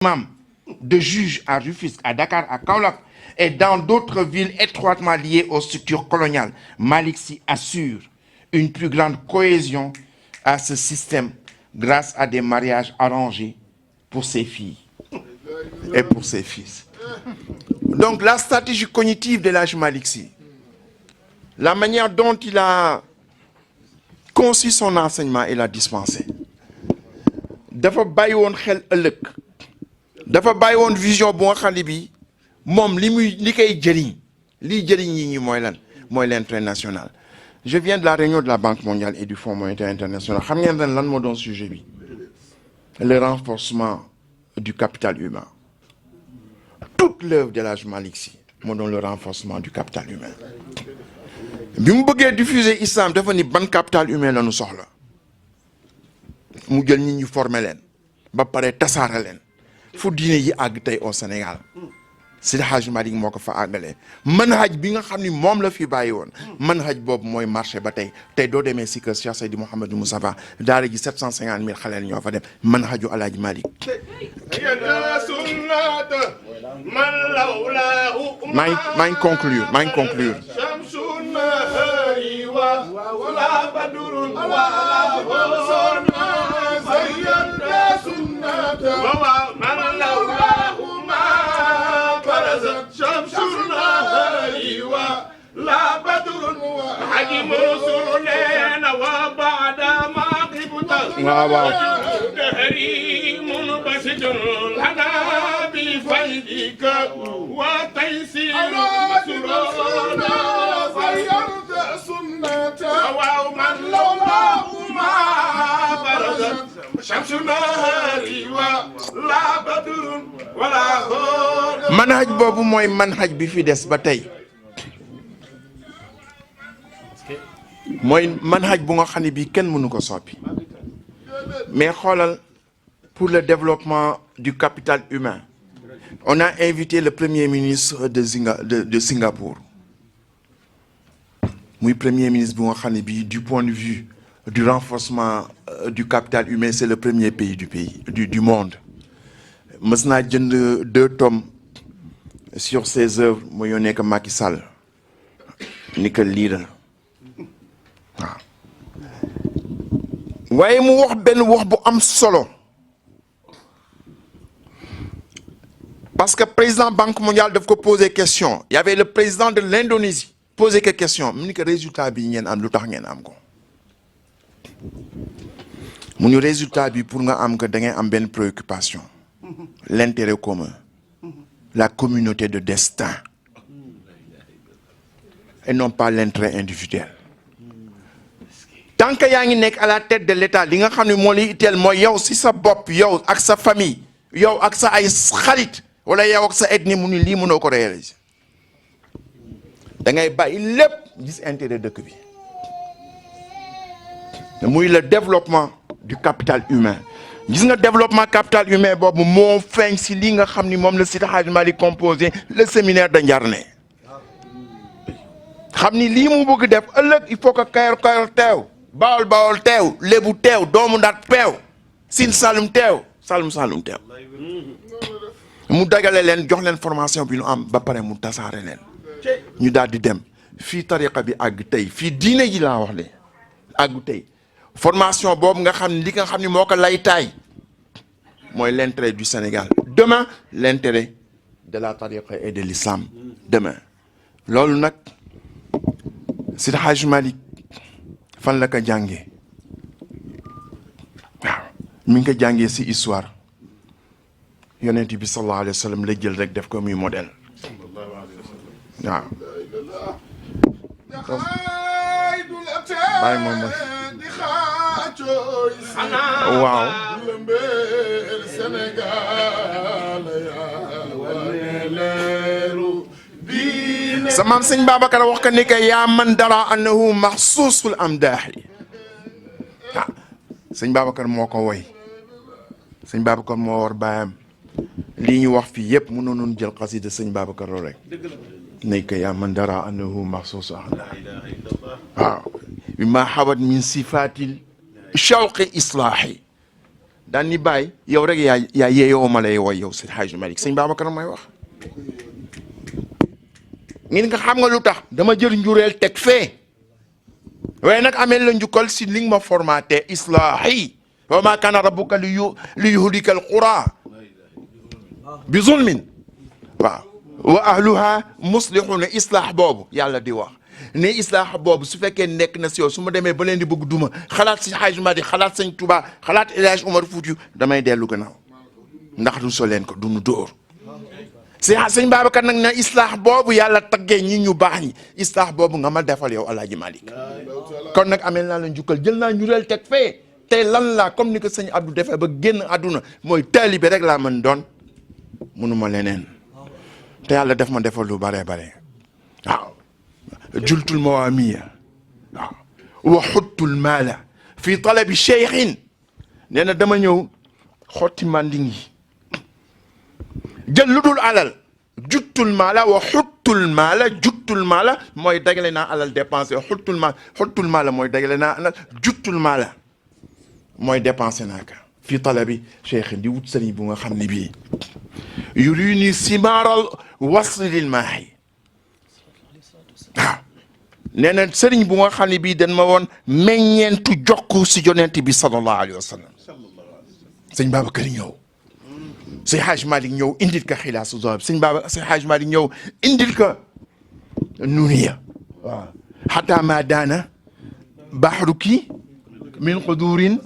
imams, de juges à Rufisque, à Dakar, à Kaolack et dans d'autres villes étroitement liées aux structures coloniales, Malick Sy assure une plus grande cohésion à ce système grâce à des mariages arrangés pour ses filles et pour ses fils. Donc la stratégie cognitive de l'Hadji Malick Sy, la manière dont il a conçu son enseignement et l'a dispensé, dafa bàyyi woon xel ëllëg, dafa bàyyi woon vision bu nga xam ne bi moom li koy jëriñ liy jëriñ yi ñi mooy lan mooy l'intérêt national. Je viens de la réunion de la Banque mondiale et du Fonds monétaire international. Xam ngeen lan moo doon sujet bi? Le renforcement du capital humain. Toute l'œuvre de l'Hadji Malick Sy moo doon le renforcement du capital humain. Bi mu bëggee diffuser islam dafa ni ban capital humain la ñu soxla, mu jël nit ñu former leen ba pare tasaare leen fu diine yi àgg tey au Sénégal. Seydi Hadji Malick moo ko fa àggalee manhaj bi nga xam ni moom la fi bàyyi woon manhaj boobu mooy marché ba tey doo demee si kër Cheikh Seydi Mouhamadou Moustapha daara ji 750 000 xaleel ñoo fa dem manhaju Alaaji Malick. maa ngi conclure. لا بدر حجم رسولنا وبعد ما غبت دهري منبسط لنا بفيدك وتيسير مسرورنا غيرت سنة ومن لولاه ما برزت شمس نهاري ولا بدر ولا هون. manhaj boobu mooy manhaj bi fi des ba tey. mooy manhaj bu nga xam ne bii kenn mënu ko soppi mais xoolal pour le développement du capital humain on a invité le premier ministre de Singapour muy premier ministre bu nga xam ne bii du point de vue du renforcement du capital humain c'est le premier pays du monde. Mës naa jënd 2 tomes sur ses œuvres mu yónnee ko Macky Sall ni ko lii la waaw waaye mu wax benn wax bu am solo parce que président Banque mondiale daf ko poser question. Il y avait le président de l'Indonésie poser que question mu ni ko résultat bi ngeen am lu tax ngeen am ko mu ñu résultat bi pour nga am ko da ngay am benn préoccupation l'intérêt commun, la communauté de destin et non pas l'intérêt individuel. Tant que yaa ngi nekk à la tête de l'État li nga xam ne moo li itteel mooy yow si sa bopp yow ak sa famille yow ak sa ay xarit wala yow ak sa ethnie mu ni lii mënoo ko réaliser da ngay bàyyi lépp gis intérêt dëkk bi muy le développement du capital humain. Gis nga développement capital humain boobu moo feeñ si li nga xam ni moom la Seydi Hadji Malick composé le séminaire de Njarne xam ni lii mu bëgg def ëllëg il faut que Kayor teew Bawol teew Lébu teew doomu Ndar teew Sine Saloum teew Saloum teew mu dagale leen jox leen formation bi ñu am ba pare mu tasaare leen ñu daal di dem fii tariqa bi àgg tey fii diine ji laa wax le àggu tey formation boobu nga xam ne li nga xam ne moo ko lay taay mooy l'intérêt du Sénégal demain l'intérêt de la tariqa et de l'islam demain loolu nag Seydi Hadji Malick fan la ko jàngee waaw mi ngi ko jàngee ci histoire yonent bi sallallahu alayhi wa sallam la jël rek def ko muy modèle waaw bàyyi moom mooy waaw sa maam sëñ Babacar wax ko ni que yaa man dara annahu maxsuusul amdaahi ah sëñ Babacar moo ko woy sëñ Babacar moo war baayam lii ñu wax fii yëpp mënoon jël xasida sëñ Babacar rek ni que yaa man dara annahu maxsuusul amdaahi waaw bi ma xawat min sifatil shawqi islaahi daan ni bàyyi yow rek yaa yeeyoo ma lay woy yow Seydi Hadji Malick sëñ Babacar may wax ngeen nga xam nga lu tax dama jël njureel teg fee waaye nag amee la njukkal si li nga ma formaté islaahi wa ma kana rabbuka li yuhlika al qura bi zulmin waaw wa ahluha muslihuna islaax boobu yàlla di wax ne islaax boobu su fekkee nekk na si yow su ma demee ba leen di bëgg duma xalaat si Hadji Malick xalaat sëñ Touba xalaat El Hadj Omar Foutiyou damay dellu gannaaw ndax du so leen ko du nu dóor si sëñ Babacar nag ne islaax boobu yàlla taggee ñi ñu baax ñi islaax boobu nga ma defal yow El Hadji Malick kon nag amee naa la njukkal jël naa njureel teg fee tey lan laa comme ni ko sëñ Abdou defee ba génn àdduna mooy taalibe rek laa mën doon mënuma leneen te yàlla def ma defal lu bare bare waaw jultul mawaamiya waaw wa xuttul maala fi talabi cheikhin nee na dama ñëw xotti manding yi jël lu dul alal juttul maala wa xuttul maala juttul maala mooy dagale naa alal dépensé xuttul maala mooy dagale naa alal juttul maala mooy dépensé naa ka fi talabi cheikhin di wut sëriñ bu nga xam ne bii yuri ni simaaral waslil maahi waaw nee na sëriñ bu nga xam ne bii dañ ma woon meññeentu jokk si yonent bi sallallahu alayhi wa sallam sëñ Babacar ñëw sëñ Hadj Malick ñëw indil ka xilaasu zahab sëñ Hadj Malick ñëw indil ka nuniya waaw xataa ma daana baxruki min xudurin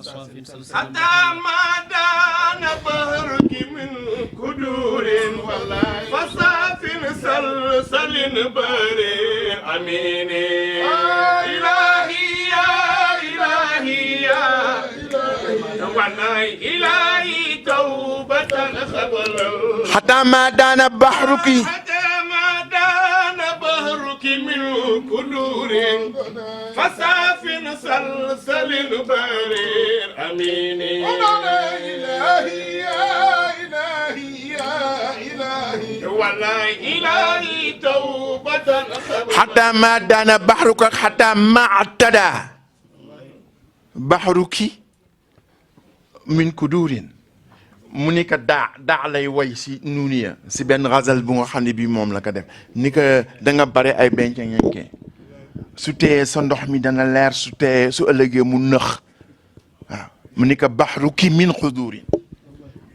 حتى ما دان بهرك من كدور فصاف سلسل بري أميني إلهي يا إلهي يا إلهي توبة خبل حتى ما دان بحرك حتى ما دان بهرك من كدور فصاف سلسل برير أميني إلهي يا إلهي يا إلهي والله إلهي توبة حتى ما دان بحرك حتى ما اعتدى بحرك من كدور mu ni ko daa lay way si nuuniya si benn xasal bu nga xam ne bii moom la ko def ni ko da nga bare ay benc ñenke su tee sa ndox mi dana leer su tee su ëllëgee mu nëx waaw mu ni ko baxru ki min xudurin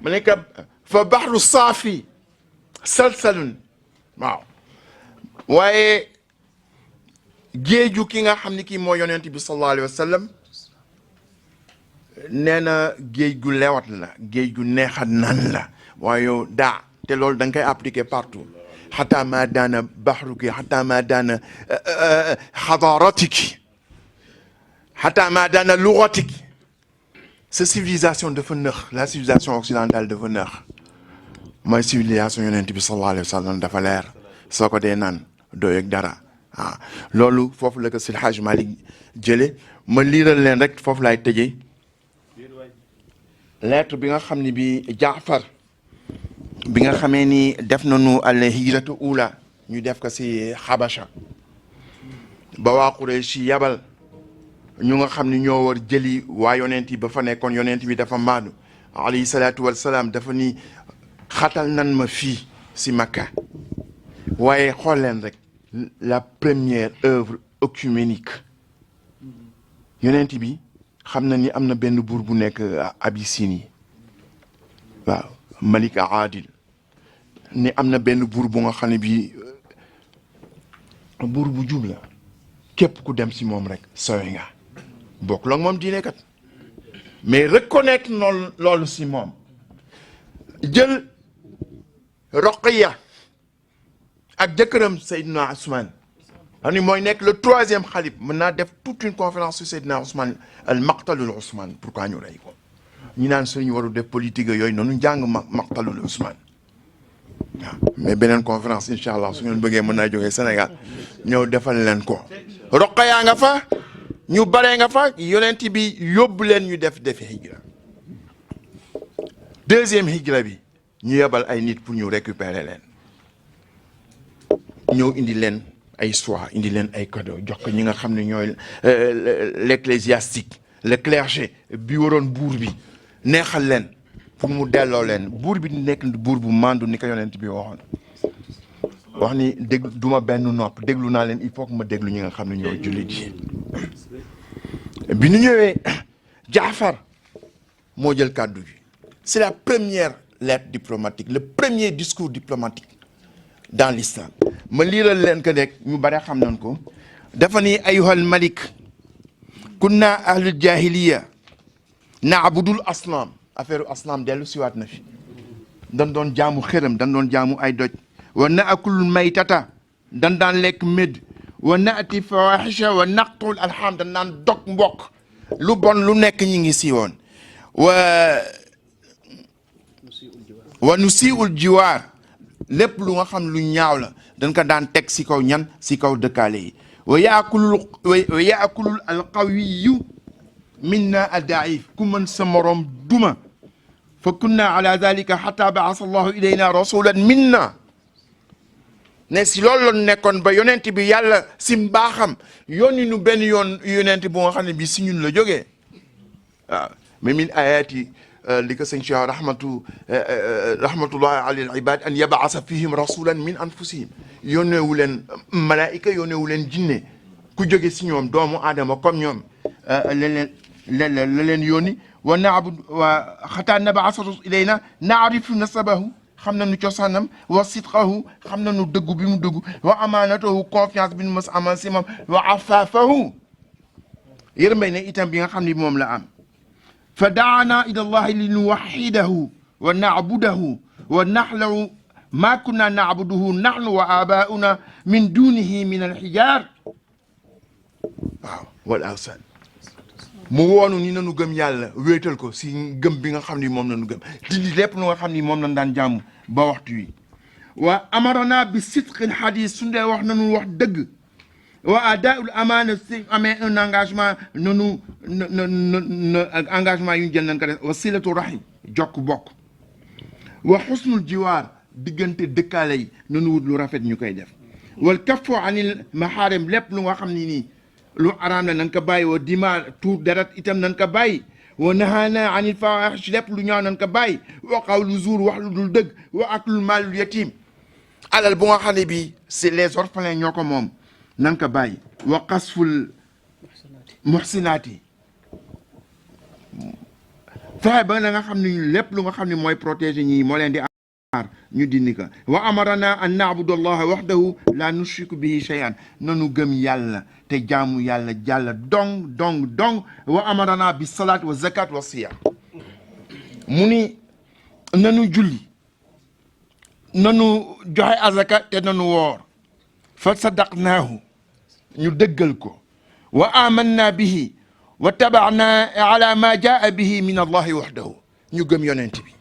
mu ni ko fa baxru saafi salsalun waaw waaye géeju ki nga xam ne kii moo yonent bi sallallahu alayhi wa sallam nee na géej gu lewat la géej gu neexat nan la waaye yow daa te loolu da nga koy appliquer partout xataa ma daana baxruki xataa ma daana xadaratiki xataa ma daana lugatiki sa civilisation dafa nëx la civilisation occidentale dafa nëx mooy civilisation yonent bi sallallahu alayhi wa sallam dafa leer soo ko dee naan doo yëg dara waaw loolu foofu la ko Seydi Hadji Malick jële ma liiral leen rek foofu laay tëjee lettre bi nga xam ne bi Jaafar bi nga xamee ni def nañu al hijratu ula ñu def ko si Xabasha ba waa Quraysh yabal ñu nga xam ne ñoo war jëli waa yonent yi ba fa nekkoon yonent bi dafa maadu alayhi salaatu wassalaam dafa ni xatal nan ma fii si Makka waaye xool leen rek la première œuvre œcuménique yonent bi xam na ni am na benn buur bu nekk Abyssinie waaw Malik Aadil ni am na benn buur bu nga xam ne bii buur bu jub la képp ku dem si moom rek sowe nga bokk la moom diine kat mais reconnaître noonu loolu si moom jël Roqiya ak jëkkëram Seydina Ousmane xam ni mooy nekk le troisième xalif mën naa def toute une conférence sur Seydina Ousmane al maqtalul Ousmane pourquoi ñu rey ko ñu naan suñu waru def politique yooyu noonu jàng maqtalul Ousmane waaw mais beneen conférence incha allah su ngeen bëggee mën naa jógee Sénégal ñëw defal leen ko Roqaya nga fa ñu baree nga fa yonent bi yóbbu leen ñu defi hijra deuxième hijra bi ñu yebal ay nit pour ñu récupérer leen ñëw indi leen ay soie indi leen ay cadeau jox ko ñi nga xam ne ñooy l'ecclésiastique le clergé bi waroon buur bi neexal leen pour mu delloo leen buur bi nekk buur bu mandu ni ko yonent bi waxoon wax ni dégg duma benn nopp déglu naa leen il faut que ma déglu ñi nga xam ne ñoo jullit yi bi ñu ñëwee Jaafar moo jël kàddu gi c'est la première lettre diplomatique le premier discours diplomatique dans l'islam ma liiral leen ko rek ñu bare xam nañ ko dafa ni ayuhal malik kunna ahlul jahiliya naabudul asnaam affaire asnaam dellu siwaat na fi dan doon jaamu xërëm dan doon jaamu ay doj wa naakul maytata dan daan lekk médd wa naati fawahisha wa naqtul alham dan daan dog mbokk lu bon lu nekk ñi ngi si woon wa nu siiwul jiwaar lépp lu nga xam lu ñaaw la dañ ko daan teg si kaw ñan si kaw dëkkaale yi wa yaakulul alqawiyu minna addaif ku mën sa morom duma fa kunna ala dalika xata baasa allahu ilayna rasulan minna ne si loolu la nekkoon ba yonent bi yàlla si mbaaxam yónni nu benn yoon yonent bu nga xam ne bi si ñun la jógee waaw mais min ayati li ko sëñ Cheikh rahmatullahi ala al ibad an yabaasa fihim rasulan min anfusihim yónneewu leen malaayika yónneewu leen jinne ku jóge si ñoom doomu aadama comme ñoom la leen yónni wa naabud wa xataa nabaasa ilayna naarifu nasabahu xam nañu cosaanam wa sidqahu xam nañu dëggu bi mu dëggu wa amaanatahu confiance bi mu mës amal si moom wa afaafahu yërmay ne itam bi nga xam ni moom la am fa daana ila allahi li nuwaxidahu wa nacbudahu wa naxlaw ma kunna nacbuduhu naxnu wa abauna min dunihi min alxijaar waaw wal awsan mu woonu ni nanu gëm yàlla wéetal ko si gëm bi nga xam ni moom nanu gëm dindi lépp lu nga xam ni moom lañ daan jàmm ba waxtu wi wa amarana bi sidqil xadis su dee wax nanu wax dëgg wa adaul amaana si amee un engagement nanu engagement yu ñu jël nañ ko def wa silatu rahim jokk bokk wa xusnul jiwaar diggante dëkkaale yi nanu wut lu rafet ñu koy def wal kaffu anil maxaarim lépp lu nga xam ni nii lu araam la nan ko bàyyi wa dima tuur deret itam nan ko bàyyi wa nahaana anil fawaahish lépp lu ñaaw nan ko bàyyi wa qawlu zuur wax lu dul dëgg wa aklul maalul yatim alal bu nga xam ne bi c'est les orphelins ñoo ko moom nan ko bàyyi wa qasful muhsinaati fexe ba na nga xam ne lépp lu nga xam ne mooy protéger ñi moo leen di aar ñu dindi ko wa amarana an na'budu allaha wahdahu la nushriku bihi shay'an nanu gëm yàlla te jaamu yàlla jàlla dong wa amarana bi salaat wa zakat wa siyam mu ni nanu julli nanu joxe azaka te nanu woor fa sadaqnaahu ñu dëggal ko wa amanna bihi wa tabaana ala ma jaa bihi min allahi wahdahu ñu gëm yonent bi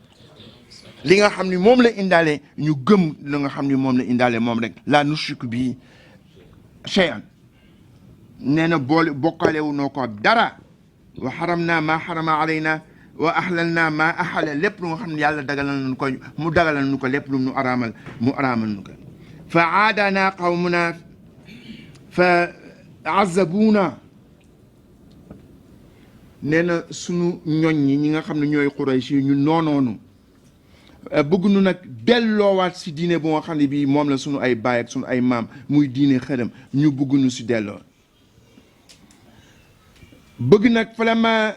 li nga xam ni moom la indaale ñu gëm li nga xam ni moom la indaale moom rek la nushriku bihi shay'an nee na boole bokkalewu noo ko dara wa xaramna ma xarama alayna wa ahlalna ma ahalla lépp lu nga xam ne yàlla dagalal nañu ko mu dagalal nu ko lépp lu mu araamal nu ko fa aadana qawmuna fa azabuuna nee na sunu ñoñ ñi nga xam ne ñooy Quraysh ñu noonoonu bëgg nu nag delloowaat si diine bu nga xam ne bii moom la sunu ay baay ak sunu ay maam muy diine xërëm ñu bëgg nu si delloo bëgg nag falamma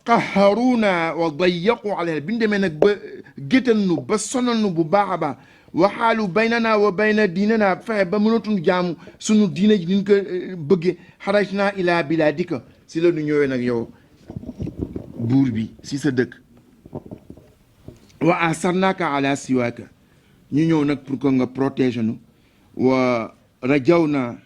qaharuuna wa dayaqu alayna bi ñu demee nag ba géttal nu ba sonal nu bu baax a baax wa xaalu baynana wa bayna diinana fexe ba mënatuñu jaamu sunu diine ji ni ñu ko bëggee xarajna ila bilaadika si la ñu ñëwee nag yow buur bi si sa dëkk wa asarnaka ala siwaaka ñu ñëw nag pour que nga protéger nu wa rajawna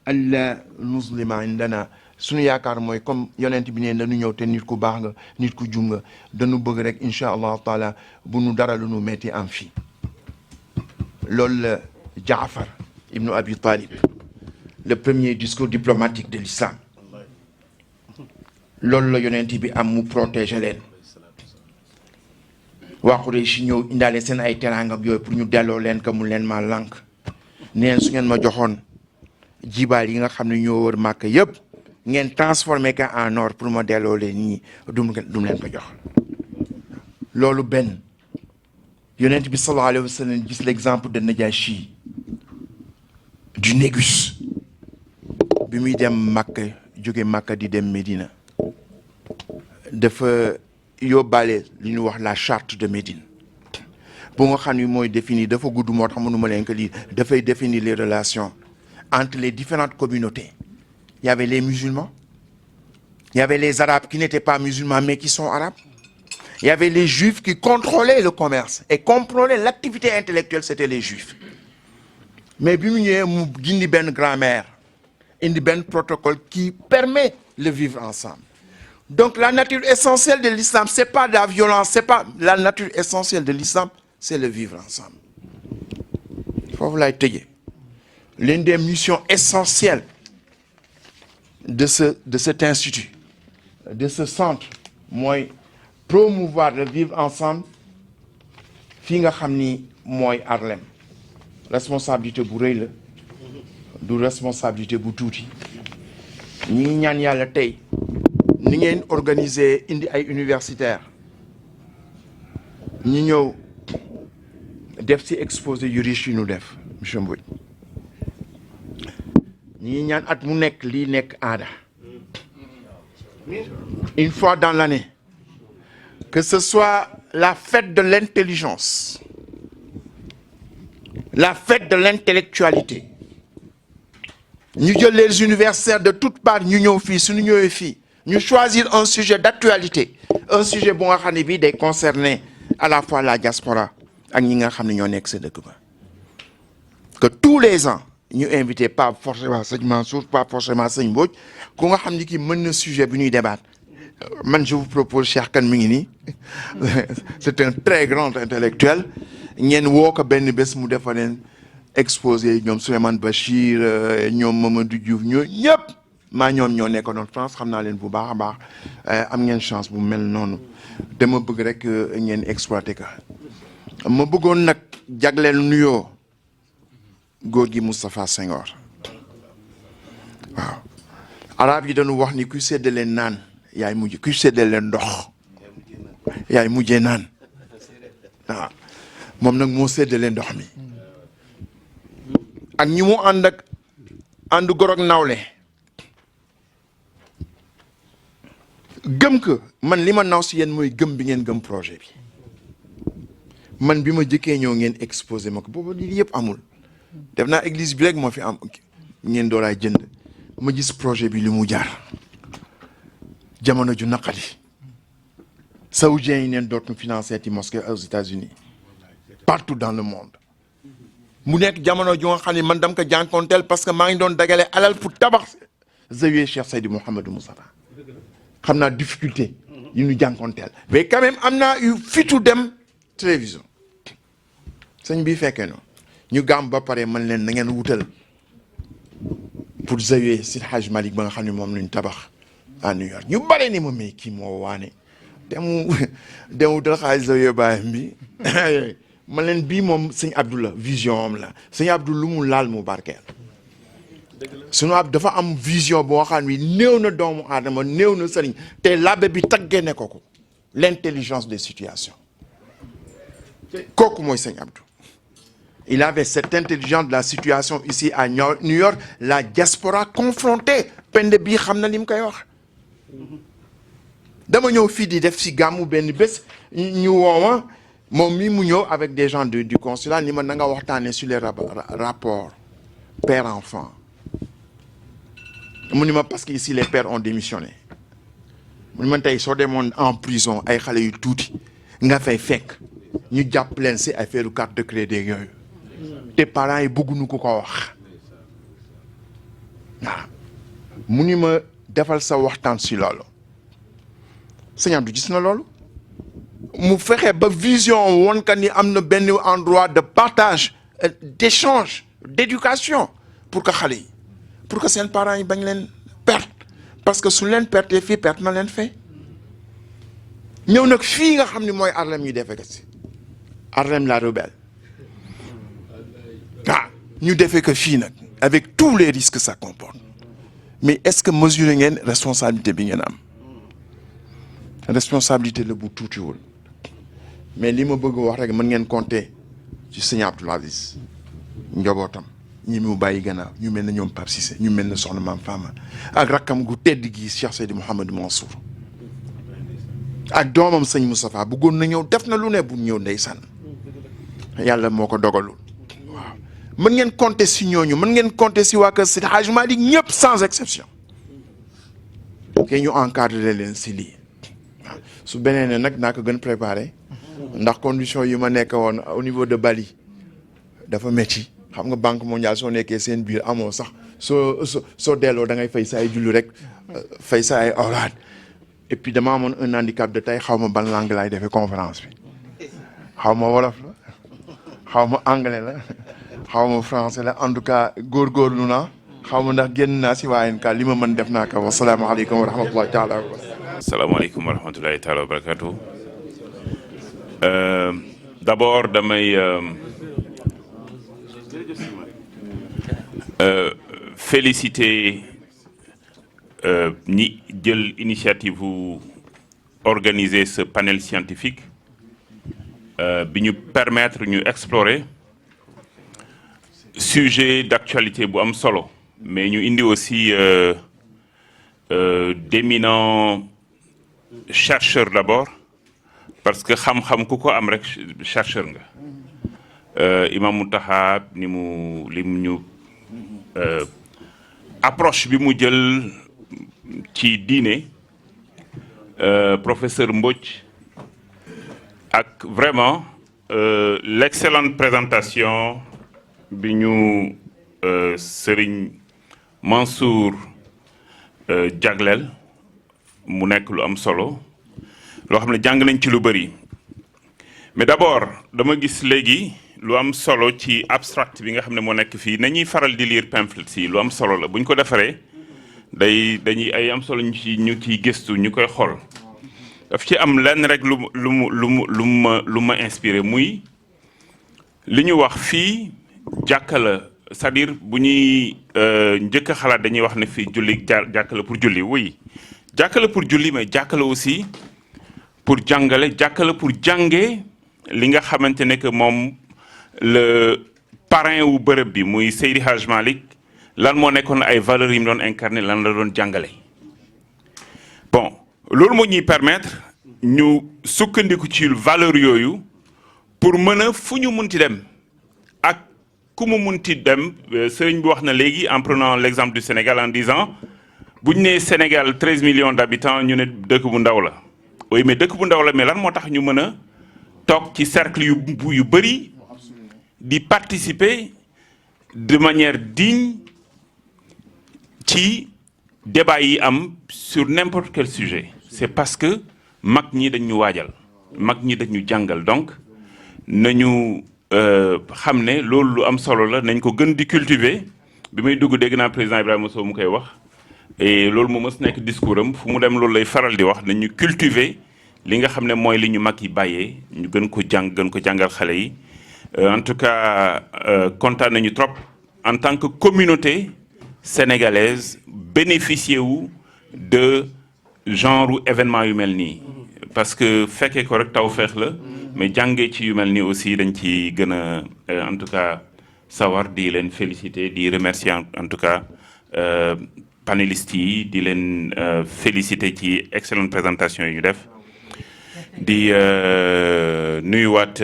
alla nuslima indana suñu yaakaar mooy comme yonent bi ne dañu ñëw te nit ku baax nga nit ku jum nga dañu bëgg rek incha allahu taala bu nu dara lu nu metti am fii loolu la Jaafar ibnu Abi Talib le premier discours diplomatique de l'islam loolu la yonent bi am mu protéger leen waa Quraysh ñëw indaale seen ay teraanga ak yooyu pour ñu delloo leen ka mu leen maa lànk neen su ngeen ma joxoon jibaal yi nga xam ne ñoo wër Màkka yëpp ngeen transformé ka en or pour ma delloo leen ñii dum leen ko jox loolu benn yonent bi sallallahu alayhi wa sallam gis l'exemple de Najashi du Négus bi muy dem Makka jóge Makka di dem Médina dafa yóbbaale li ñu wax la charte de Médine bu nga xam ni mooy définir dafa gudd moo tax mënuma leen ko lire dafay définir les relations entre les différentes communautés. Il y avait les musulmans, il y avait les arabes qui n'étaient pas musulmans mais qui sont arabes, il y avait les juifs qui contrôlaient le commerce et contrôlaient l'activité intellectuelle, c'était les juifs. Mais bi mu ñëwee mu gindi benn grammaire indi benn protocole qui permet le vivre ensemble. Donc la nature essentielle de l'islam, c'est pas de la violence, c'est pas la nature essentielle de l'islam, c'est le vivre ensemble. Foofu lay tëjee. L'une des missions essentielles de cet institut, de ce centre, mooy promouvoir le vivre ensemble fii nga xam ni mooy Harlem. Responsabilité bu rëy la du responsabilité bu tuuti ñi ngi ñaan yàlla tey ni ngeen organiser indi ay universitaires ñi ñëw def ci exposé yu riche yu ñu def monsieur Mbodj ñi ngi ñaan at mu nekk lii nekk aada une fois dans l'année que ce soit la fête de l'intelligence, la fête de l'intellectualité. Ñu jël les universitaires de toutes parts ñu ñëw fii suñu ñëwee fii ñu choisir un sujet d'actualité, un sujet bu nga xam ne bii day concerner à la fois la diaspora ak ñi nga xam ne ñoo nekk sa dëkk ba. Que tous les ans ñu invité pas forcément sëñ Mansour, pas forcément sëñ Mbodj ku nga xam ni kii mën na sujet bi ñuy débattre. Man je vous propose Cheikh Kane mi ngi nii c'est un très grand intellectuel ngeen woo ko benn bés mu defa leen exposé ñoom Souleymane Bachir ñoom Mamadou Diouf ñoo ñëpp maa ñoom ñoo nekkoon France xam naa leen bu baax a baax am ngeen chance bu mel noonu dama bëgg rek ngeen exploité ka ma bëggoon nag jagleel nuyoo góor gi Moustapha Senghor waaw arab yi dañu wax ni kuy séddale naan yaay mujj kuy séddale leen ndox yaay mujjee naan waaw moom nag moo séddale ndox mi ak ñi mu ànd ak ànd gorog nawle gëm ko man li ma naw si yéen mooy gëm bi ngeen gëm projet bi man bi ma jëkkee ñëw ngeen exposé ma ko boobu lii yëpp amul def naa église bi rek moo fi am ngeen doolaay jënd ma gis projet bi li mu jaar jamono ju naqari saoudiens yi neen dootu financer ci mosquée aux États-Unis partout dans le monde mu nekk jamono ju nga xam ne man dam ko jànkonteel parce que maa ngi doon dagale alal pour tabax zawiya Cheikh Seydi Mouhamadou Moustapha xam naa difficulté yi ñu jànkonteel mais quand même am naa yu fitu dem télévision sëñ bii fekkee noonu ñu gàmm ba pare man leen na ngeen wutal pour zawiya Seydi Hadj Malick ba nga xam ne moom lañu tabax à New York ñu bare ni ma may kii moo waane demu dal xaalis zawiya baayam bi man leen bii moom sëñ Abdou la vision am la sëñ Abdou lu mu laal mu barkeel sunu ab dafa am vision boo xam ne néew na doomu aadama néew na sëriñ te labbe bi taggee ne ko l'intelligence des situations kooku mooy sëñ Abdou il avait cette intelligence de la situation ici à New York la diaspora confrontée pende bii xam na li mu koy wax dama ñëw fii di def si gàmmu benn bés ñu wooma moom mi mu ñëw avec des gens du consulat ni ma na nga waxtaanee sur les rapports père-enfant mu ni ma parce que ici les pères ont démissionné mu ni ma tey soo demoon en prison ay xale yu tuuti nga fay fekk ñu jàpp leen si affaire carte de crédit yooyu te parents yi bëgguñu ko ko wax waaw mu ni ma defal sa waxtaan si loolu sëñ Abdou gis na loolu mu fexe ba vision woon ka ni am na benn endroit de partage d'échange d'éducation pour que xale yi pour que seen parents yi bañ leen perte parce que su leen perte fii perte na leen fee ñëw nag fii nga xam ni mooy Harlem ñu defee ko si Harlem la rebelle ah ñu defee ko fii nag avec tous les risques que ça comporte mais est-ce que mesurer ngeen responsabilité bi ngeen am responsabilité la bu tuutiwul mais li ma bëgg wax rek mën ngeen compter ci sëñ Abdoul Aziz njabootam ñi mu bàyyi gannaaw ñu mel ne ñoom Pape Cissé ñu mel ne soxna Maam Fama ak rakkam gu tedd gi Cheikh Seydi Mouhamadou Mansour ak doomam sëñ Moustapha bëggoon na ñëw def na lu ne bu ñëw ndeysaan yàlla moo ko dogalul waaw mën ngeen compter si ñooñu mën ngeen compter si waa kër Seydi Hadji Malick ñëpp sans exception ke ñu encadré leen si lii waaw su beneen ne nag naa ko gën préparé ndax condition yi ma nekk woon au niveau de Bali dafa métti xam nga banque mondiale soo nekkee seen biir amoo sax soo delloo da ngay fay sa ay julli rek fay sa ay awraad et puis dama amoon un handicap de tey xaw ma ban langue laay defee conférence bi xaw ma wolof la xaw ma anglais la xaw ma français la en tout cas góorgóorlu naa xaw ma ndax génn naa si waaye ka li ma mën def naa ko wasalaamaaleykum wa rahmatullahi taala wa barakatuh. Asalaamaaleykum wa rahmatullahi taala wa barakatuh. D'abord damay féliciter ñi jël initiative bu organiser ce panel scientifique bi ñu permettre ñu explorer sujet d'actualité bu am solo mais ñu indi aussi d'éminents chercheurs d'abord parce que xam-xam ku ko am rek chercheur nga Imam Mountakha ni mu lim ñu approche bi mu jël ci diine professeur Mbodj ak vraiment l'excellente présentation bi ñu Serigne Mansour jagleel mu nekk lu am solo loo xam ne jàng nañ ci lu bari mais d'abord dama gis léegi lu am solo ci abstract bi nga xam ne moo nekk fii nañuy faral di lire pamphlets yi lu am solo la bu ñu ko defaree dañuy ay am solo ñu ciy gëstu ñu koy xool daf ci am lenn rek lu ma inspiré muy li ñu wax fii jàkka la c'est-à-dire bu ñuy njëkk a xalaat dañuy wax ne fii julli jàkka la pour julli oui jàkka la pour julli mais jàkka la aussi pour jàngale jàkka la pour jàngee li nga xamante ne que moom le parrain wu bërëb bi muy Seydi Hadj Malick lan moo nekkoon ay valeurs yi mu doon incarné lan la doon jàngale. bon loolu moo ñuy permettre ñu sukkandiku ci valeurs yooyu pour mën a fu ñu munti dem ak ku mu munti dem sëriñ bi wax na léegi en prenant l'exemple du Sénégal en disant bu ñu nee Sénégal 13 millions d'habitants ñu ne dëkk bu ndaw la. oui mais dëkk bu ndaw la mais lan moo tax ñu mën a toog ci cercle yu bari di participer de manière digne ci débat yi am sur n'importe quel sujet c'est parce que mag ñi dañu waajal mag ñi dañu jàngal donc nañu xam ne loolu lu am solo la nañ ko gën di cultiver bi may dugg dégg naa président Ibrahima Sow mu koy wax et loolu moo mës nekk discours am fu mu dem loolu lay faral di wax nañu cultiver li nga xam ne mooy li ñu mag yi bàyyee ñu gën ko jàngal xale yi en tout cas kontaan nañu trop en tant que communauté sénégalaise bénéficier wu de genre événement yu mel nii parce que fekkee ko rek taw feex la mais jàngee ci yu mel nii aussi dañ ci gën a en tout cas sawar di leen féliciter di remercier en tout cas panélistes yi di leen féliciter ci excellente présentation yi ñu def di nuyuwaat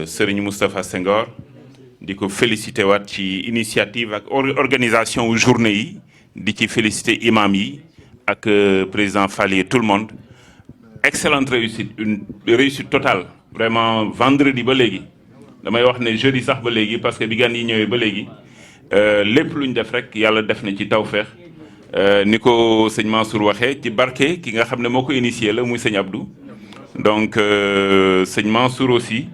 Serigne Moustapha Senghor di ko féliciter waat ci initiative ak organisation wu journée yi di ci féliciter imam yi ak président Fally et tout le monde excellente réussite une réussite totale vraiment vendredi ba léegi damay wax ne jeudi sax ba léegi parce que bi gan yi ñëwee ba léegi lépp lu ñu def rek yàlla def na ci tawfeex ni ko sëñ Mansour waxee ci barke ki nga xam ne moo ko initié la muy sëñ Abdou donc sëñ Mansour aussi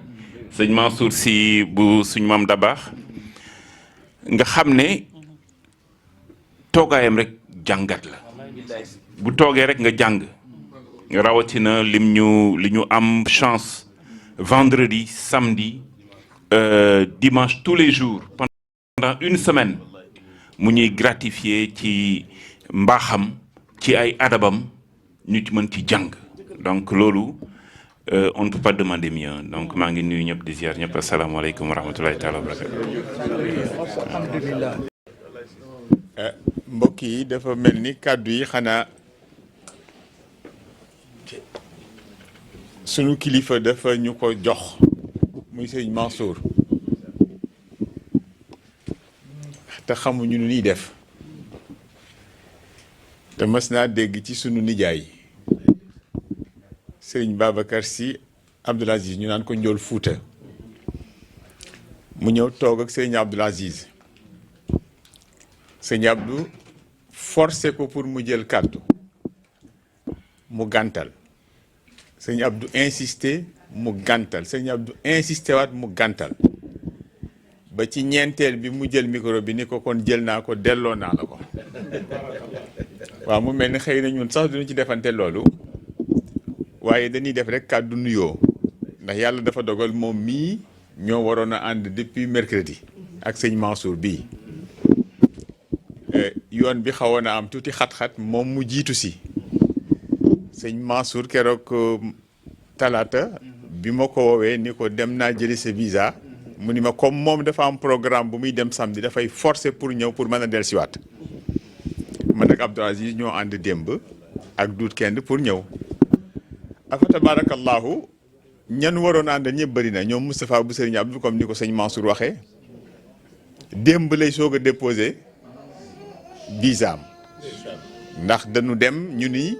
sëñ Mansour si bu suñ maam Dabaax nga xam ne toogaayam rek jàngat la bu toogee rek nga jàng rawatina li ñu am chance vendredi samedi dimanche tous les jours pendant une semaine mu ñuy gratifier ci mbaaxam ci ay adabam ñu ci mën ci jàng donc loolu on ne peut pas demander mieux donc maa ngi nuyu ñëpp di ziar ñëpp asalaamaaleykum wa rahmatulahi taala wa barakatu. mbokk yi dafa mel ni kàddu yi xanaa sunu kilifa dafa ñu ko jox muy sëñ Mansour te xamuñu nu ñuy def te mas naa dégg ci sunu nijaay sëñ Babacar Sy Abdoul Aziz ñu naan ko Njool Fuuta mu ñëw toog ak sëñ Abdoul Aziz sëñ Abdou forcé ko pour mu jël kàddu mu gàntal sëñ Abdou insisté mu gàntal sëñ Abdou insisté waat mu gàntal ba ci ñeenteel bi mu jël micro bi ni ko kon jël naa ko delloo naa la ko waaw mu mel ni xëy na ñun sax duñu ci defante loolu waaye dañuy def rek kàddu nuyoo ndax yàlla dafa dogal moom mii ñoo waroon a ànd depuis mercredi ak sëñ Mansour bii yoon bi xawoon a am tuuti xat-xat moom mu jiitu si sëñ Mansour keroog talaata bi ma ko woowee ni ko dem naa jëli sa visa mu ni ma comme moom dafa am programme bu muy dem samedi dafay forcer pour ñëw pour mën a dellusiwaat man ak Abdoul Aziz ñoo ànd démb ak duut kenn pour ñëw afa tabarakallahu ñan waroon ànd ñëpp bëri na ñoom Moustapha bu Sëriñ Abdou comme ni ko sëñ Mansour waxee démb lay soog a déposé visa am ndax dañu dem ñu ni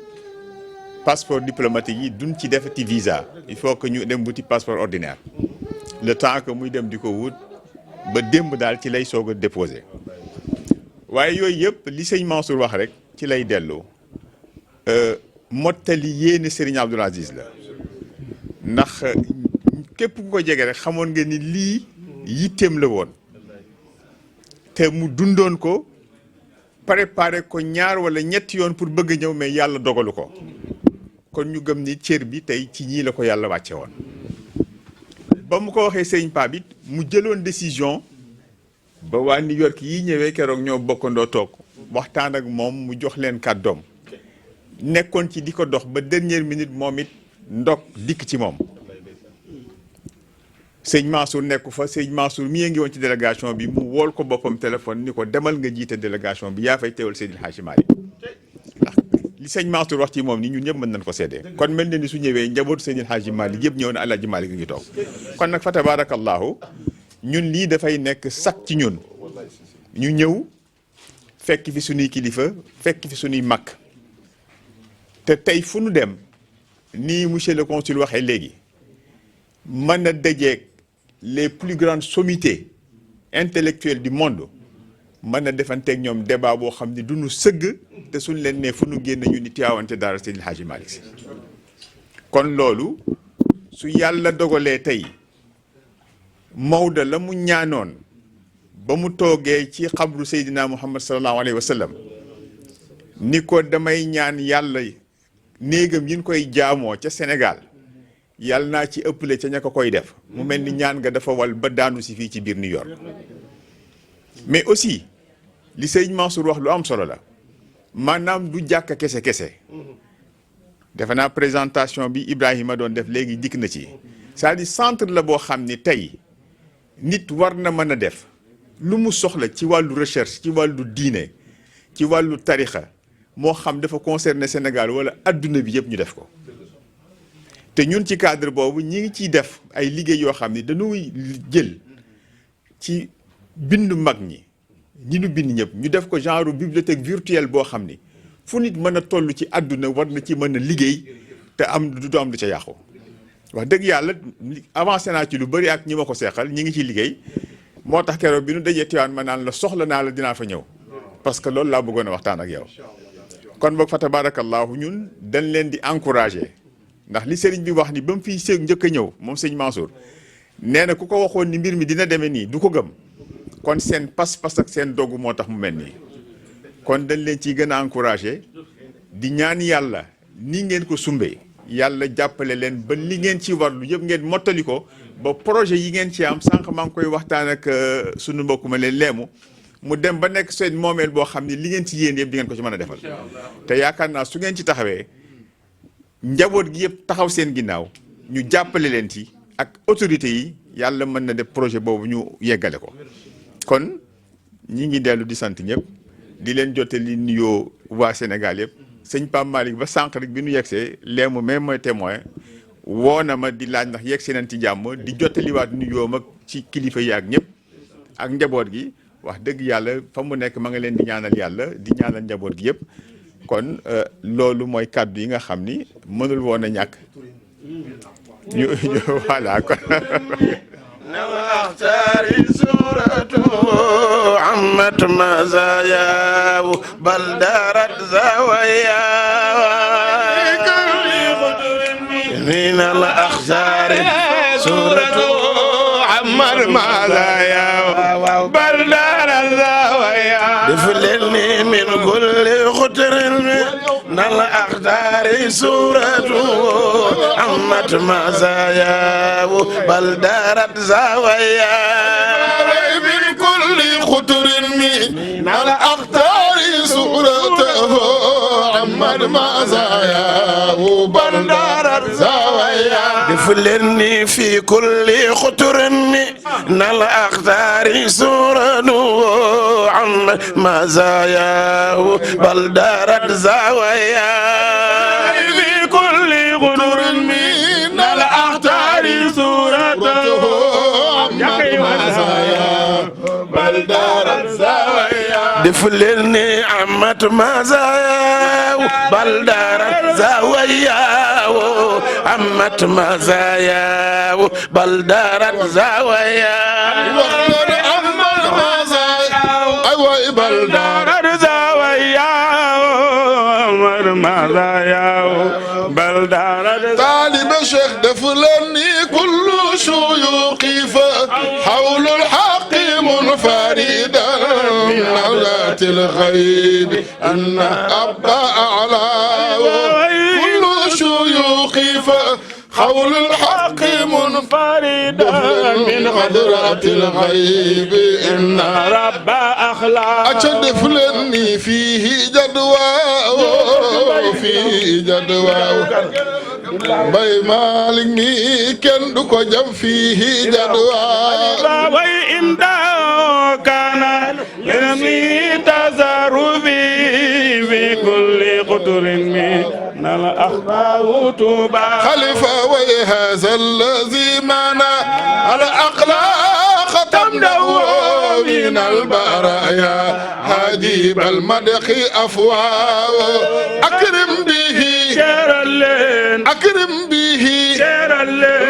passeport diplomatique yi duñ ci defati visa il faut que ñu dem wuti passeport ordinaire le temps que muy dem di ko wut ba démb daal ci lay soog a déposé waaye yooyu yëpp li sëñ Mansour wax rek ci lay delloo mottali yéene Serigne Abdoul Aziz la ndax képp ku ko jege rek xamoon nga ni lii yitteem la woon te mu dundoon ko préparé ko ñaar wala ñetti yoon pour bëgg ñëw mais yàlla dogalu ko kon ñu gëm ni cër bi tey ci ñii la ko yàlla wàcce woon ba mu ko waxee sëñ Pape it mu jëloon décision ba waa New York yi ñëwee keroog ñoo bokkandoo toog waxtaan ak moom mu jox leen kàddoom nekkoon ci di ko dox ba dernière minute moom it ndok dikk ci moom sëñ Mansour nekku fa sëñ Mansour mi ngi woon ci délégation bi mu wool ko boppam téléphone ni ko demal nga jiite délégation bi yaa fay teewal Seydil Hadji Malick ndax li sëñ Mansour wax ci moom ni ñun ñëpp mën nañ ko seedee kon mel na ni su ñëwee njabootu Seydil Hadji Malick yëpp ñëw na Alaaji Malick ngi toog kon nag fa tabarakallahu ñun lii dafay nekk sax ci ñun ñu ñëw fekk fi suñuy kilifa fekk fi suñuy mag te tey fu nu dem nii monsieur le consul waxee léegi mën a dajeeg les plus grandes sommités intellectuelles du monde mën a defanteeg ñoom débat boo xam ne du ñu sëgg te suñ leen ne fu nu génn ñu ni tiyaawante dara Seydil Hadji Malick Sy kon loolu su yàlla dogalee tey Maodo la mu ñaanoon ba mu toogee ci xabru Seydina Muhammad sallallahu alayhi wa sallam ni ko damay ñaan yàlla néegam yi ñu koy jaamoo ca Sénégal yàlla naa ci ëpple ca ña ko koy def mu mel ni ñaan nga dafa wal ba daanu si fii ci biir New York mais aussi li sëñ Mansour wax lu am solo la maanaam du jàkka kese defe naa présentation bi Ibrahima doon def léegi dikk na ci c'est-à-dire centre la boo xam ni tey nit war na mën a def lu mu soxla ci wàllu recherche ci wàllu diine ci wàllu tarixa moo xam dafa concerner Sénégal wala adduna bi yëpp ñu def ko te ñun ci cadre boobu ñi ngi ciy def ay liggéey yoo xam ni dañuy jël ci bindu mag ñi nu bind ñëpp ñu def ko genre bibliothèque virtuelle boo xam ni fu nit mën a toll ci àdduna war na ci mën a liggéey te am du am lu ca yàqu wax dëgg yàlla avancé naa ci lu bëri ak ñi ma ko seexal ñi ngi ciy liggéey moo tax keroog bi nu dajee Tiwaawan ma naan la soxla naa la dinaa fa ñëw parce que loolu laa bëggoon a waxtaan ak yow kon boog fa tabarakallahu ñun dañ leen di encourager ndax li sëriñ bi wax ni ba mu fiy seeg njëkk a ñëw moom sëñ Mansour nee na ku ko waxoon ni mbir mi dina demee nii du ko gëm kon seen pas-pas ak seen dogu moo tax mu mel nii kon dañ leen ciy gën a encourager di ñaan yàlla ni ngeen ko sumbee yàlla jàppale leen ba li ngeen ci warlu yëpp ngeen mottali ko ba projet yi ngeen ci am sànq maa ngi koy waxtaan ak sunu mbokk ma leen leemu mu dem ba nekk seen moomeel boo xam ne li ngeen ci yéen yëpp di ngeen ko ci mën a defal te yaakaar naa su ngeen ci taxawee njaboot gi yëpp taxaw seen ginnaaw ñu jàppale leen ci ak autorités yi yàlla mën na def projet boobu ñu yeggale ko kon ñi ngi dellu di sant ñëpp di leen jottali nuyoo waa Sénégal yëpp sëñ Pape Malick ba sànq rek bi nu yegsee leemu même mooy témoin woo na ma di laaj ndax yegsi nañ ci jàmm di jottaliwaat nuyoo mag ci kilifa yi ak ñëpp ak njaboot gi wax dëgg yàlla fa mu nekk ma nga leen di ñaanal yàlla di ñaanal njaboot gi yëpp kon loolu mooy kàddu yi nga xam ni mënul woon a ñàkk ñu voilà kon نواختار سورته عمت مزاياه بل دارت زواياه من الأخزار سورته عمت مزاياه بل دارت زواياه دفلني من كل خطر من الأخزار سورته عمت مزاياه بل دارت زوايا من كل خطر من الأخطار سورته عمت مزاياه بل دارت زوايا دفلني في كل خطر من الأخطار سورته عمت مزاياه بل دارت زوايا في كل خطر من الأخطار سورته بل دارت زوايا دفلني عمت مزايا بل دارت زوايا عمت مزايا بل دارت زوايا عمت مزايا أيوة بل دارت زوايا عمت مزايا بل دارت طالب الشيخ دفلني كل شيوخي حول الحق منفردا من علات الغيب أن أبقى أعلى كل شيوخي حول الحق منفردا من حضرات الغيب إن رب أخلاق أتدفلني فيه جدوى فيه جدوى باي مالك مي كن دوكو جام فيه جدوى باي إمدا كان يرمي تزاربي في كل قطر من الأخبار توبا خليفة وهذا الذي منا الأخلاق تمدو من البرايا هاديب المدخ أفواه أكرم به أكرم به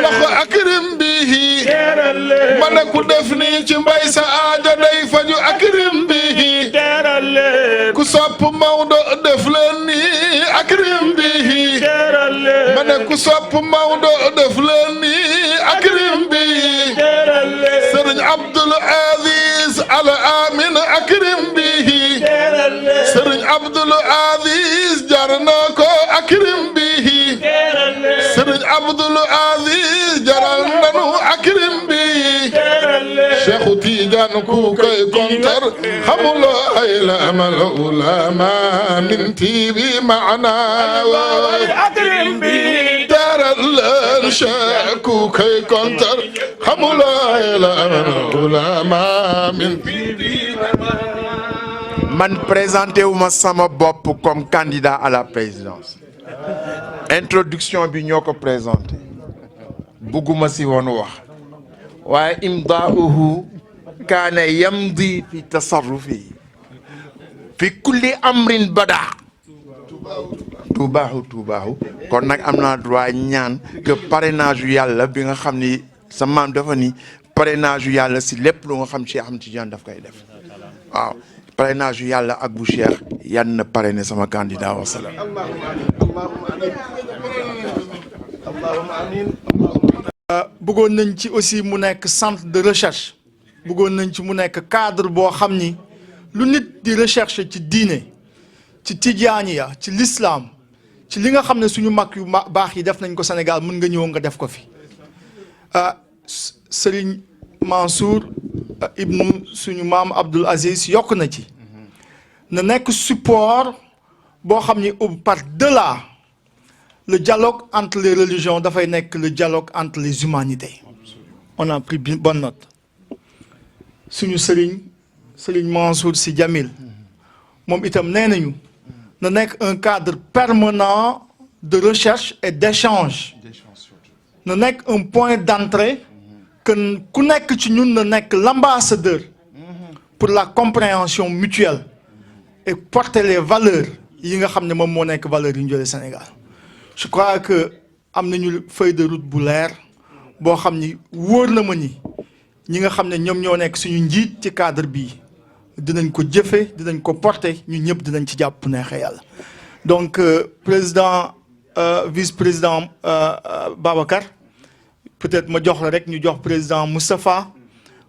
لخ أكرم به منك دفني تباي سعادة ديفجو أكرم به كسب موضوع دفلني أكرم به منك كسب موضوع دفلني أكرم به سرج عبد العزيز على آمن أكرم به سرج عبد العزيز جرناكو أكرم به سرج عبد العزيز جرنانو أكرم به شيخ تيجان كوكاي كونتر خمولو هيلا ملولا ما من تيبي معنا أكرم به دار الله شيخ كوكاي كونتر خمولو هيلا ملولا ما من تيبي man présenté wu ma sama bopp comme candidat à la présidence introduction bi ñoo ko présenté bugguma si woon wax waaye imdaauhu kaana yamdi fi tasarrufi fi kulli amrin bada tuubaahu kon nag am naa droit ñaan que parrainage yu yàlla bi nga xam ni sa maam dafa ni parrainage yu yàlla si lépp lu nga xam Cheikh Ahmed Tidiane daf koy def waaw parrainage yu yàlla ak bu Cheikh yan na parrainé sama candidat wa salaam. bëggoon nañ ci aussi mu nekk centre de recherche bëggoon nañ ci mu nekk cadre boo xam ni lu nit di recherche ci diine ci tijaaniya ci l'islam ci li nga xam ne suñu mag yu baax yi def nañ ko Sénégal mën nga ñëw nga def ko fi Serigne Mansour ibnu suñu maam Abdoul Aziz yokk na ci na nekk support boo xam ni par delà le dialogue entre les religions dafay nekk le dialogue entre les humanités. On a pris bonne note. suñu Serigne Mansour Sy Djamil moom itam nee nañu na nekk un cadre permanent de recherche et d'échange. na nekk un point d'entrée que ku nekk ci ñun na nekk l'ambassadeur pour la compréhension mutuelle et porter les valeurs yi nga xam ne moom moo nekk valeurs yi ñu jëlee Sénégal. Je crois que am nañu feuille de route bu leer boo xam ni wóor na ma ni ñi nga xam ne ñoom ñoo nekk suñu njiit ci cadre bii dinañ ko jëfe dinañ ko porter ñu ñëpp dinañ ci jàpp neexee yàlla. Donc président vice-président Babacar peut-être ma jox la rek ñu jox président Moustapha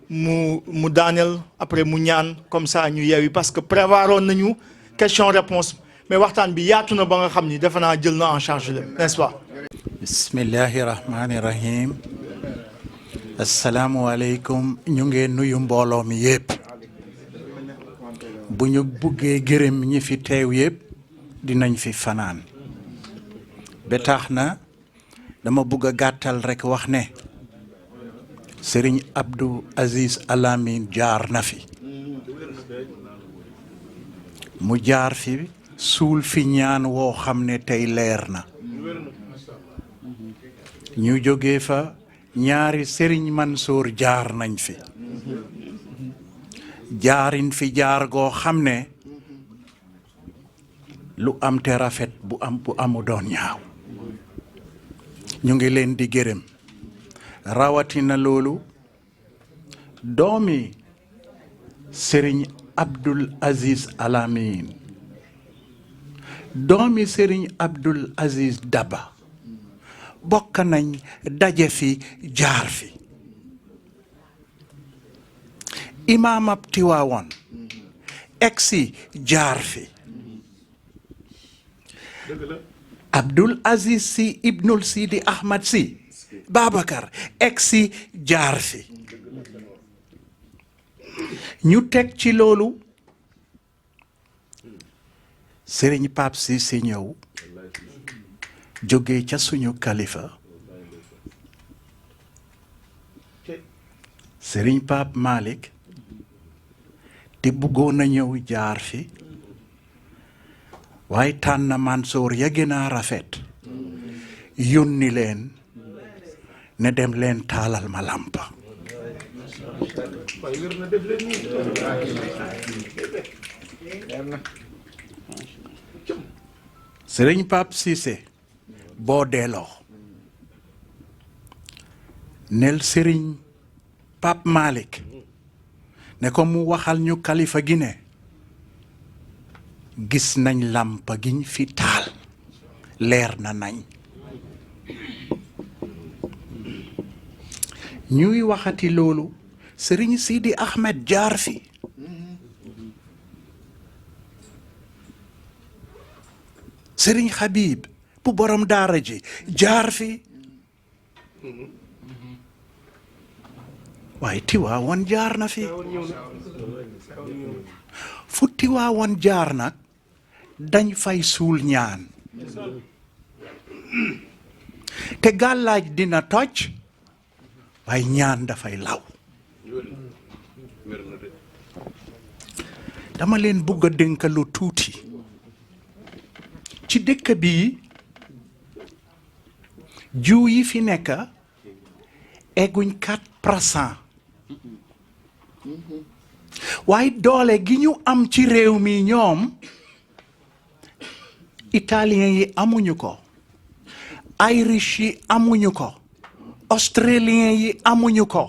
mu daaneel après mu ñaan comme ça ñu yeewi parce que prévoiroon nañu question-réponse mais waxtaan bi yaatu na ba nga xam ni defe naa jël na en charge la n'est-ce pas. bismillahi rahmani rahim. asalaamualeykum ñu ngeen nuyu mbooloo mi yëpp. bu ñu buggee gërëm ñi fi teew yëpp dinañ fi fanaan. ba tax na dama bugg a gàttal rek wax ne Serigne Abdou Aziz Al Amine jaar na fi. mu jaar fi suul fi ñaan woo xam ne tey leer na. ñu jógee fa ñaari Serigne Mansour jaar nañ fi. jaarin fi jaar goo xam ne lu am te rafet bu amu doon ñaaw. ñu ngi leen di gërëm rawatina loolu doomi Serigne Abdoul Aziz Al Amine doomi Serigne Abdoul Aziz Daba bokk nañ daje fi jaar fi. imaam ab Tiwaawoon egsi jaar fi. Abdoul Aziz Sy ibnul Sidi Ahmad Sy Babacar egsi jaar fi. ñu teg ci loolu Serigne Pape Sy si ñëw jóge ca suñu kalifa Serigne Pape Malick te bëggoon na ñëw jaar fi waaye tànn Mansour ya gën a rafet yónni leen ne dem leen taalal ma lampa. Serigne Pape Cissé boo delloo nel Serigne Pape Malick ne ko mu waxal ñu kalifa gi ne gis nañ làmpa giñ fi taal leer na nañ. ñuy waxati loolu Serigne Sidi Ahmed jaar fi. Serigne Habib bu borom daara ji jaar fi. waaye Tiwaawoon jaar na fi. fu Tiwaawoon jaar nag dañ fay suul ñaan te gàllaaj dina toj waaye ñaan dafay law. dama leen bugg a dénk lu tuuti ci dëkk bi jiw yi fi nekk egguñ 4%. waaye doole gi ñu am ci réew mi ñoom italien yi amuñu ko, irish yi amuñu ko, australien yi amuñu ko,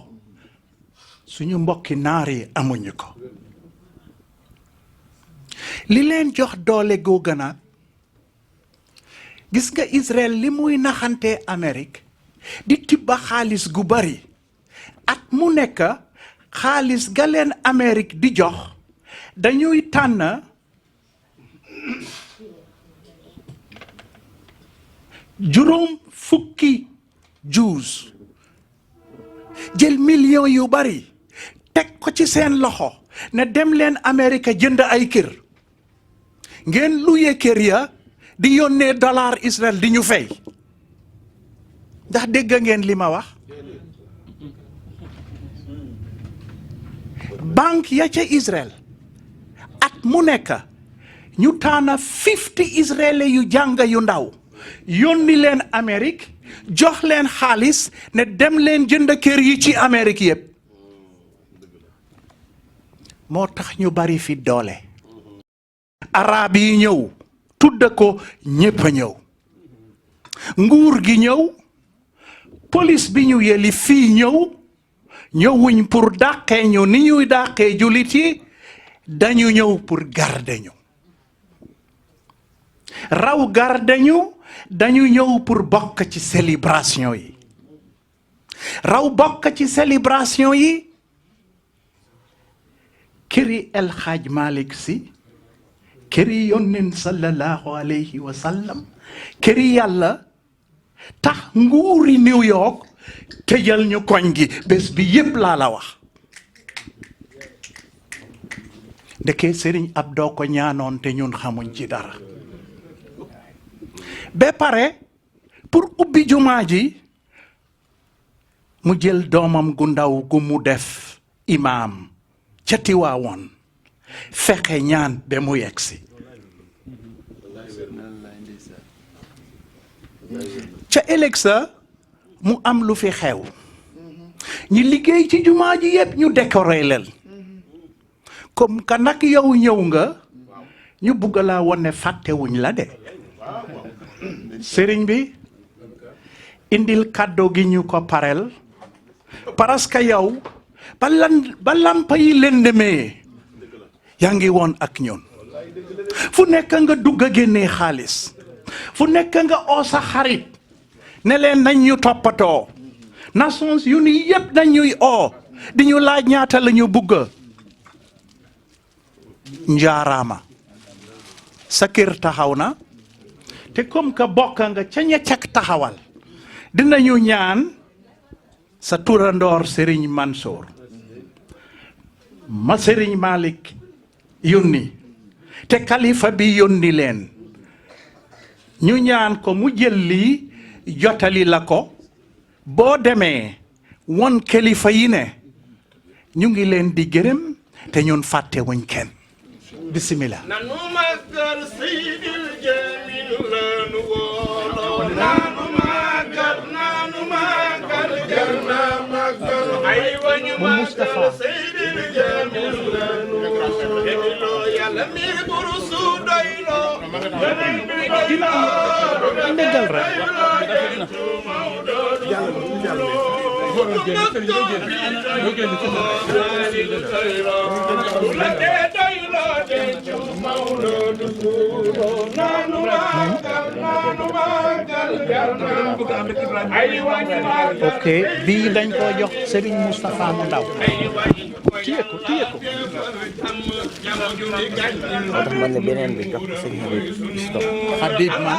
suñu mbokki naar yi amuñu ko. li leen jox doole googu nag gis nga Israël li muy naxante Amérique di tibba xaalis gu bari at mu nekk xaalis ga leen Amérique di jox dañuy tànn juróom fukki Jews jël millions yu bari teg ko ci seen loxo ne dem leen Amérique jënd ay kër ngeen luye kër ya di yónnee dollar Israël di ñu fay ndax dégg ngeen li ma wax banque ya ca Israël at mu nekk ñu taana 50 israéliens yu jàng yu ndaw yónni leen Amérique jox leen xaalis ne dem leen jënd kër yi ci Amérique yëpp moo tax ñu bari fi doole arab yi ñëw tudd ko ñépp a ñëw nguur gi ñëw police bi ñu yeli fii ñëwuñ pour dàqee ñu ni ñuy dàqee jullit yi dañu ñëw pour garder ñu raw garder ñu dañu ñëw pour bokk ci célébration yi raw bokk ci célébration yi këri El Hadj Malick Sy këri yónneen sallallahu alayhi wa sallam këri yàlla tax nguuri New York tëjal ñu koñ gi bés bi yépp laa la wax ndeke Serigne Abdou ko ñaanoon te ñun xamuñ ci dara ba pare pour ubbi jumaa ji mu jël doomam gu ndaw gu mu def imaam ca Tiwaawoon fexe ñaan ba mu yegsi ca ëllëg sa mu am lu fi xew ñi liggéey ci jumaa ji yépp ñu décoré leen comme que nag yow ñëw nga ñu bugg laa won ne fàttewuñ la de sëriñ bi indil kàddu gi ñu ko parel parce que yow ba lampa yi lëndëmee yaa ngi woon ak ñun fu nekk nga dugg a génnee xaalis fu nekk nga oo sa xarit ne leen nañ ñu toppatoo Nations Unies yépp dañuy oo di ñu laaj ñaata la ñu bugg njaaraama sa kër taxaw na te comme que bokk nga ca ña cak taxawal dinañu ñaan sa turandoor Serigne Mansour ma Serigne Malick yónni te kalifa bi yónni leen ñu ñaan ko mu jël lii jotali la ko boo demee won kilifa yi ne ñu ngi leen di gërëm te ñun fàtte wuñ kenn bismillah nanu màggal Seydil Jamil lanu woo nanu màggal jar na màggal ay wañu màggal Seydil Jamil lanu woo yàlla mi buru su doyloo ndeggal rek ok bii dañ ko jox Serigne Moustapha mu ndaw téye ko moo tax man ne beneen bi jox ko sëñ Habib man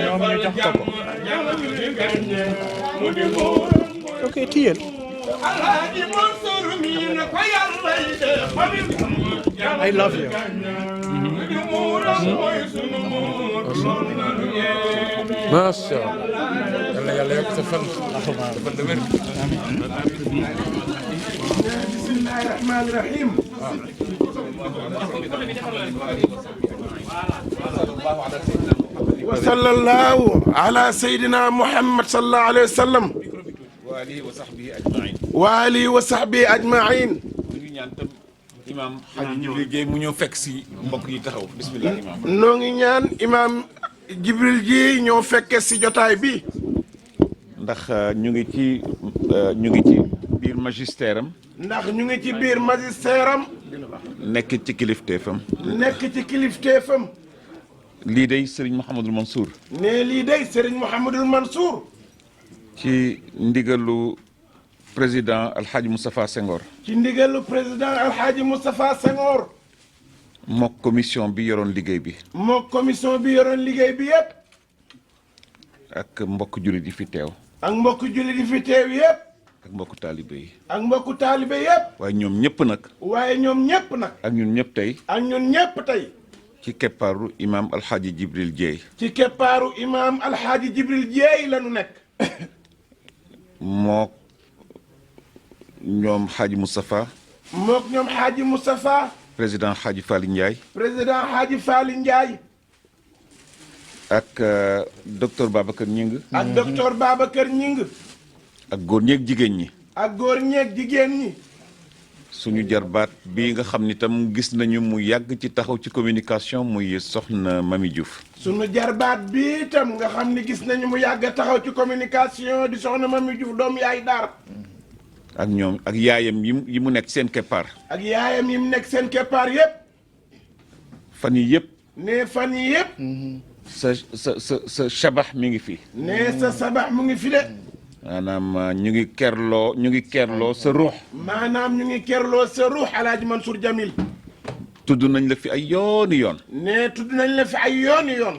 ñoom ñu jox ko ok téyel I love you macha Allah yàlla yokk sa fan fan de wér bismillahi rahmani rahim wa sallallahu ala sayyidina Muhammad sallallahu alayhi wa sallam wa alihi wa sahbihi ajmain wa alihi wa sahbihi ajmain ñu ngi ñaan tam imam Hadji Jibril Gueye mu ñëw fekk si mbokk yi taxaw bismillah imam noo ngi ñaan imam Jibril ji ñoo fekke si jotaay bi ndax ñu ngi ci biir magistère am ndax ñu ngi ci biir magistère am nekk ci kilifteefam lii day Serigne Mouhamadul Mansour ne lii day Serigne Mouhamadul Mansour ci ndigalu président Alhaji Moustapha Senghor ci ndigalu président Alhaji Moustapha Senghor mook commission bi yoroon liggéey bi yépp ak mbokk jullit yi fi teew ak mbokk jullit yi fi teew yépp ak mbokk taalibe yi yépp waaye ñoom ñëpp nag waaye ñoom ñépp nag ak ñun ñëpp tey ak ñun ñépp tey ci keppaaru imam alxaaji Jibril Dieye. ci keppaaru imam alxaaji Jibril Dieye la nu nekk. mook ñoom Xaaji Moustapha. mook ñoom Xaaji Moustapha. président Xaaji Faly Ndiaye. président Xaaji Faly Ndiaye. ak docteur Babacar Ñing. ak docteur Babacar Ñing. ak góor ñeeg jigéen ñi. ak góor ñeeg jigéen ñi. suñu jarbaat bii nga xam ni tam gis nañu mu yàgg ci taxaw ci communication muy soxna Mami Diouf. sunu jarbaat bi itam nga xam ni gis nañu mu yàgg taxaw ci communication di soxna Mami Diouf doom yaay daara. ak ñoom ak yaayam yi mu nekk seen keppaar. ak yaayam yi mu nekk seen keppaar yépp. fan yi yëpp. ne fan yi yépp. sa shabax mi ngi fi. ne sa sabax mu ngi fi de. maanaam ñu ngi kerloo sa ruux. maanaam ñu ngi kerloo sa ruux Alaaji Mansour Jamil. tudd nañ la fi ay yooni yoon. ne tudd nañ la fi ay yooni yoon.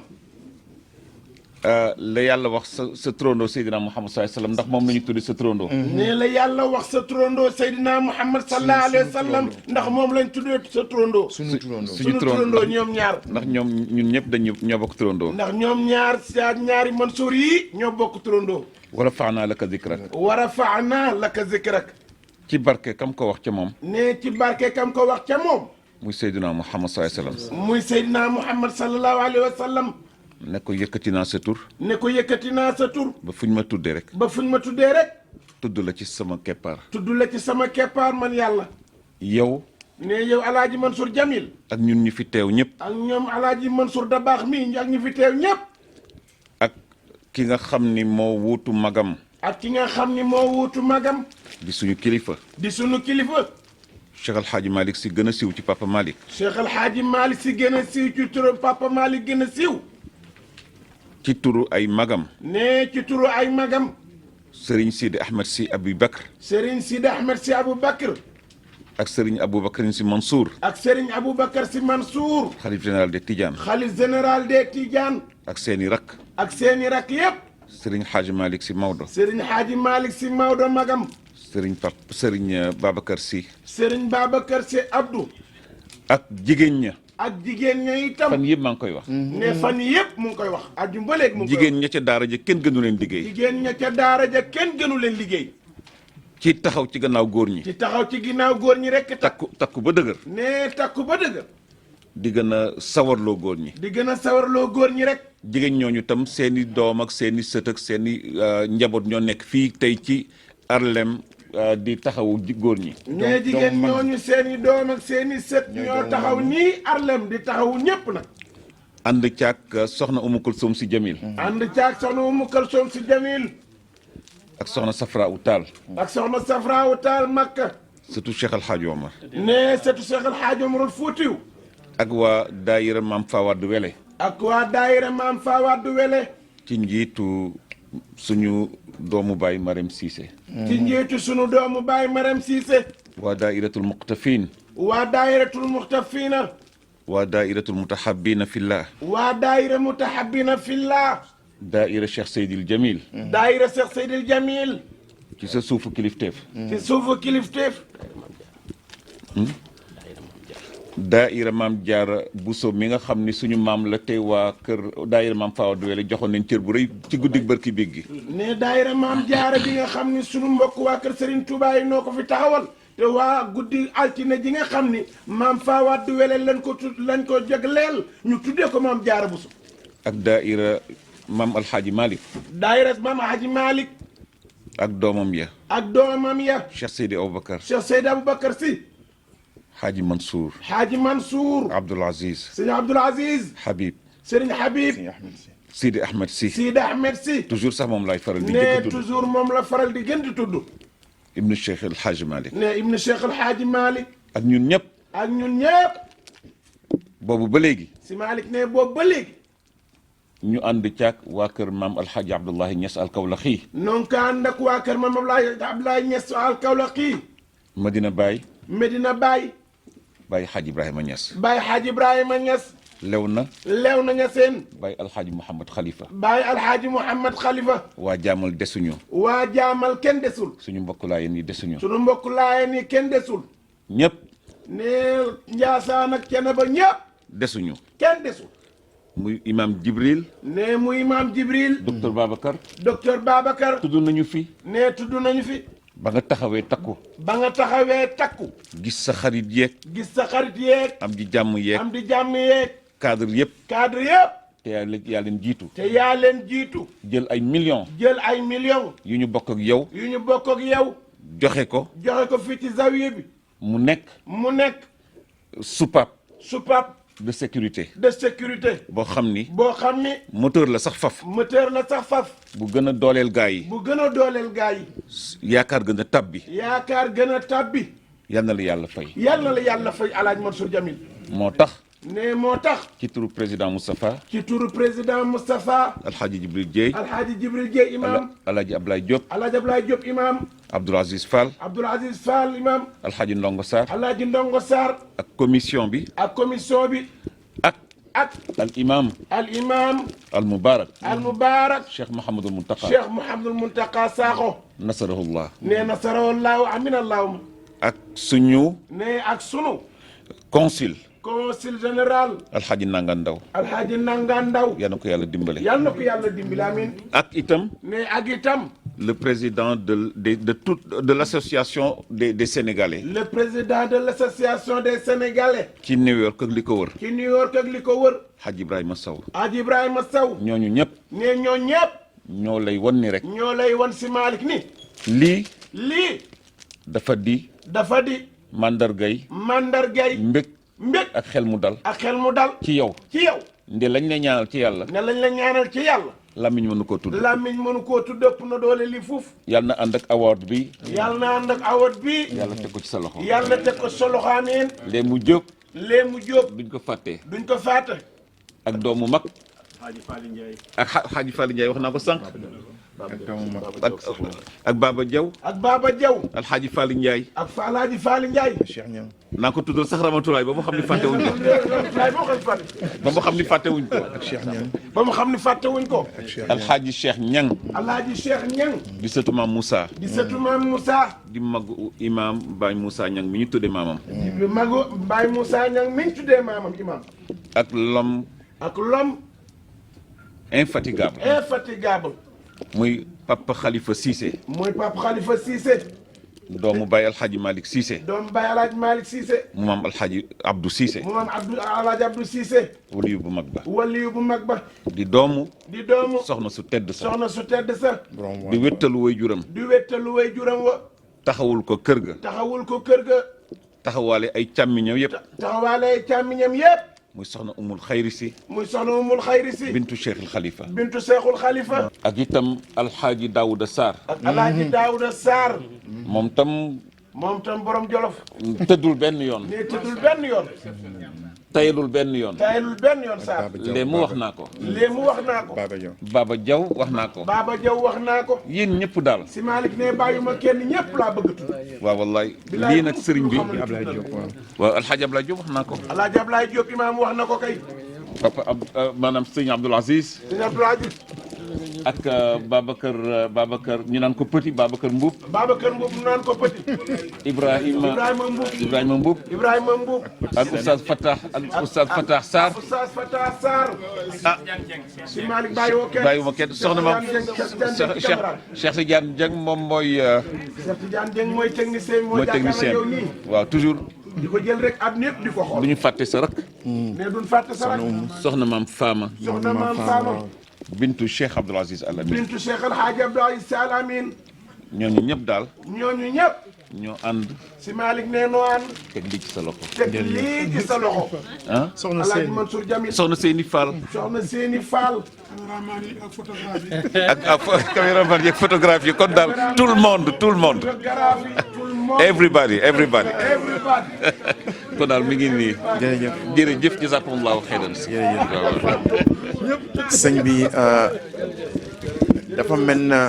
la yàlla wax sa turandoo Seydina Muhammad sallallahu alayhi wa sallam ndax moom la ñu tuddi sa turandoo. ne la yàlla wax sa turandoo Seydina Muhammad sallallahu alayhi wa sallam ndax moom lañ tuddee sa turandoo. suñu turandoo ñoom ñaar. ndax ñoom ñun ñëpp ñoo bokk turandoo. ndax ñoom ñaar ñaari Mansour yi ñoo bokk turandoo. wa rafa'naa laka zikrak. wa rafa'naa laka zikrak. ci barke kam ko wax ca moom. ne ci barke kam ko wax ca moom. muy Seydina Muhammad sallallahu alayhi wa sallam. muy Seydina Muhammad sallallahu alayhi wa sallam. ne ko yëkkati naa sa tur. ne ko yëkkati naa sa tur. ba fuñ ma tuddee rek. ba fuñ ma tuddee rek. tudd la ci sama keppaar. tudd la ci sama keppaar man yàlla. yow. ne yow Alaaji Mansour Jamil. ak ñun ñu fi teew ñëpp. ak ñoom Alaaji Mansour Dabaax mi ak ñu fi teew ñëpp. ak ki nga xam ni moo wuutu magam. ak ki nga xam ni moo wuutu magam. di suñu kilifa. di suñu kilifa. Cheikh Al Hadj Malick si gën a siiw ci Papa Malick. Cheikh Al Hadj Malick si gën a siiw ci turu Papa Malick gën a siiw. ci turu ay magam. ne ci turu ay magam. Serigne Sidi Ahmed si Abou Bakr. Serigne Sidi Ahmed si Abou Bakr. ak Serigne Aboubacar si Mansour. ak Serigne Aboubacar si Mansour. xalif général de Tidiane. xalif général de Tidiane. ak seeni rakk. ak seeni rakk yépp. Serigne Hadj Malick si Maodo. Serigne Hadj Malick si Maodo magam. Serigne Babacar si. Serigne Babacar si Abdou. ak jigéen ña. ak jigéen ña itam. fan yëpp maa ngi koy wax. ne fan yëpp mu ngi koy wax. ajjum ba léegi mu ngi koy wax jigéen ña ca daara ja kenn gënu leen liggéey. jigéen ña ca daara ja kenn gënu leen liggéey. ci taxaw ci gannaaw góor ñi. ci taxaw ci ginnaaw góor ñi rek. takku ba dëgër. ne takku ba dëgër. di gën a sawarloo góor ñi. di gën a sawarloo góor ñi rek. jigéen ñooñu tam seeni doom ak seeni sët ak seeni njaboot ñoo nekk fii tey ci Harlem di taxawu góor ñi. ne jigéen ñooñu seeni doom ak seeni sët ñoo taxaw nii Harlem di taxawu ñépp nag. ànd caag soxna Umu Kulsum si Jamil. ànd caag soxna Umu Kulsum si Jamil. ak soxna Safra Utal. ak soxna Safra Utal Makka. surtout Cheikh Al Hadj Omar. ne surtout Cheikh Al Hadj Omar Fuutiw. ak waa daayira Maam Fawad Wele. ak waa daayira Maam Fawad Wele. ci njiitu suñu doomu baay Marème Cissé. ci njiitu suñu doomu baay Marème Cissé. waa daayiratul muqtafin. waa daayiratul muqtafina. waa daayiratul mutahabina fillah. waa daayira mutahabina fillah. daayira Cheikh Seydil Jamil. daayira Cheikh Seydil Jamil. ci sa suufu kilifteef. ci suufu kilifteef. daayira maam Jaara Buso mi nga xam ni suñu maam la tey waa kër daayira maam Fawad Wele joxoon nañ cër bu rëy ci guddig barki biig gi. ne daayira maam Jaara bi nga xam ni suñu mbokk waa kër Serigne Touba yi noo ko fi taxawal te waa guddi altine ji nga xam ni maam Fawad Wele lañ ko jagleel ñu tuddee ko maam Jaara Buso. ak daayira maam Alxaaji Malick. daayira maam Alxaaji Malick. ak doomam ya. ak doomam ya. Cheikh Seydi Aboubacar. Cheikh Seydi Aboubacar si. Xaaji Mansour. Xaaji Mansour. Abdoul Aziz. Sëñ Abdoul Aziz. Habib. Serigne Habib. Sidi Ahmed si. Sidi Ahmed si. toujours sax moom laay faral di. ne toujours moom la faral di gën di tudd. Ibnu Cheikh El Hadj Malick. ne Ibnu Cheikh El Hadj Malick. ak ñun ñëpp. ak ñun ñëpp. boobu ba léegi. si Malick ne boobu ba léegi. ñu ànd caag waa kër maam Alxaaji Abdullahi Niass Alkawlaxi. noonu ka ànd ak waa kër maam Abdoulaye Niass Alkawlaxi. Medina Baye. Medina Baye. Baye Hadj Ibrahima Niass. Baye Hadj Ibrahima Niass. Lewna. Lewna Niassène. Baye Alxaaji Mouhamad Khalifa. Baye Alxaaji Mouhamad Khalifa. waa jaamal desuñu. waa jaamal kenn desul. suñu mbokk laayeen yi desuñu. suñu mbokk laayeen yi kenn desul. ñëpp. ne Njaasaan ak Cenaba ñëpp. desuñu kenn desul. muy imam Jibril ne mu imaam Jibril. docteur Babacar docteur Babacar. tudd nañu fi ne tudd nañu fi. ba nga taxawee takku ba nga taxawee takku. gis sa xarit yeeg gis sa xarit yeeg. am di jàmm yeeg am di jàmm yeeg. cadre yëpp cadre yëpp. te yaa leen jiitu te yaa leen jiitu. jël ay millions jël ay millions. yu ñu bokk ak yow yu ñu bokk ak yow. joxe ko joxe ko fii ci zawiya bi. mu nekk mu nekk. soupape soupape de sécurité de sécurité. boo xam ni boo xam ni. moteur la sax faf moteur la sax faf. bu gën a dooleel gaa yi bu gën a dooleel gaa yi. yaakaar gën a tabbi yaakaar gën a tàbbi. yal na la yàlla fay yal na la yàlla fay Alaaji Mansour Jamil. moo tax ne moo tax. ci turu président Moustapha ci turu président Moustapha. Alhaji Jibril Dieye Alhaji Jibril Dieye imam. Alhaji Ablaye Diop Alhaji Ablaye Diop imam. Abdoul Aziz Fall Abdoul Aziz Fall imam. Alhaji Ndongo Sarr Alhaji Ndongo Sarr. ak commission bi ak commission bi. ak ak al imam al imam. al mubarak al mubarak. Cheikh Mouhamadul Muntaka Cheikh Mouhamadul Muntaka Sakho. nasarahullah nee na sarawallaahu amin allahuma. ak suñu ne ak sunu. consul consul général. Alhaji Nanga Ndaw Alhaji Nanga Ndaw. yal na ko yàlla dimbale yal na ko yàlla dimbali amin. ak itam ne ak itam. le président de l'association des Sénégalais le président de l'association des Sénégalais. ci New York ak li ko wër ci New York ak li ko wër. Hadj Ibrahima Sow Hadj Ibrahima Sow. ñooñu ñëpp ne ñoo ñëpp. ñoo lay won ni rek ñoo lay won si Malick ni. lii lii. dafa di dafa di. mandargay mandargay. mbég mbég. ak xel mu dal ak xel mu dal. ci yow ci yow. nde lañ la ñaanal ci yàlla ne lañ la ñaanal ci yàlla. làmmiñ mënu ko tudd làmmiñ mënu koo tudd ëpp na doole li fuuf. yàlla na ànd ak award bi yàlla na ànd ak award bi. yàlla teg ko ci sa loxo yàlla teg ko sa loxo amiin. lee mu jóg lee mu jóob. duñ ko fàtte duñ ko fàtte. ak doomu mag Hadji Fally Ndiaye. ak Hadji Fally Ndiaye wax naa ko sànq ak Baba Diaw ak Baba Diaw. Alhaji Fally Ndiaye ak Alhaji Fally Ndiaye. Cheikh Niang. naa ko tuddal sax Ramatulaay ba mu xam ni fàtte wuñ ko ba mu xam ni fàtte wuñ ko Cheikh Niang. ba mu xam ni fàtte wuñ ko. Alhaji Cheikh Niang Alhaji Cheikh Niang. di sëtu maam Moussa di sëtu maam Moussa. di magu imam Baye Moussa Niang mi ñu tuddee maamam di magu Baye Moussa Niang mi ñu tuddee maamam imam. ak l'homme ak l'homme infatigable infatigable. muy Papa Khalifa Cissé muy Papa Khalifa Cissé. doomu Baye Alhaji Malick Cissé doomu Baye Alhaji Malick Cissé. mu maam Alhaji Abdou Cissé mu maam Alhaji Abdou Cissé. waliyu bu mag ba waliyu bu mag ba. di doomu di doomu. soxna su tedd sa soxna su tedd sa. di wéttalu way juram di wéttalu way juram wa. taxawul ko kër ga taxawul ko kër ga. taxawaale ay càmmiñam yëpp taxawaale ay càmmiñam yëpp. muy soxna umul xayri si muy soxna umul xayri si. bintu Cheikhul Khalifa bintu Cheikhul Khalifa. ak itam Alhaji Daouda Sarr ak Alhaji Daouda Sarr. moom tam borom Jolof. tëddul benn yoon ne tëddul benn yoon. tayalul benn yoon tayalul benn yoon Sarr. lee mu wax naa ko lee mu wax naa ko. Baba Diaw wax naa ko Baba Diaw wax naa ko. yéen ñëpp daal si Malick ne bàyyuma kenn ñëpp laa bëgg tudd. waaw wallaay lii nag sëriñ bi Ablaye Diop waaw. waaw Alhaji Ablaye Diop wax naa ko Alhaji Ablaye Diop imaam wax na ko kay. papa maanaam sëñ Abdoul Aziz sëñ Abdoul Aziz. ak Babacar ñu naan ko Petit Babacar Mbuub Babacar Mbuub ñu naan ko Petit. Ibrahima Mbuub Ibrahima Mbuub. ak Oustaz Fatah Sarr Oustaz Fatah Sarr. ah si Malick bàyyiwoo kenn. bàyyiwuma kenn soxna ma Cheikh Tidiane Dieng moom mooy Cheikh Tidiane Dieng mooy technicien mooy technicien yow nii. waaw toujours di ko jël rek at ñëpp di ko xool. du ñu fàtte sa rak ne duñ fàtte sa rak. soxna maam Fama soxna maam Fama. bintu Cheikh Abdoul Aziz Al Amin bintu Cheikh El Hadj Abdoul Aziz Al Amin. ñooñu ñëpp daal ñooñu ñëpp. ñoo ànd si Malick nee noo ànd. teg lii ci sa loxo teg lii ci sa loxo. ah soxna Alhaji Seyni. Mansour Jamil. soxna Seyni Fall soxna Seyni Fall. ak caméraman yeeg photographie kon daal tout le monde photographie tout le monde. everybody everybody. kon daal mi ngi nii jërëjëf jërëjëf jazakumullahu xeyran sëñ bi dafa mel na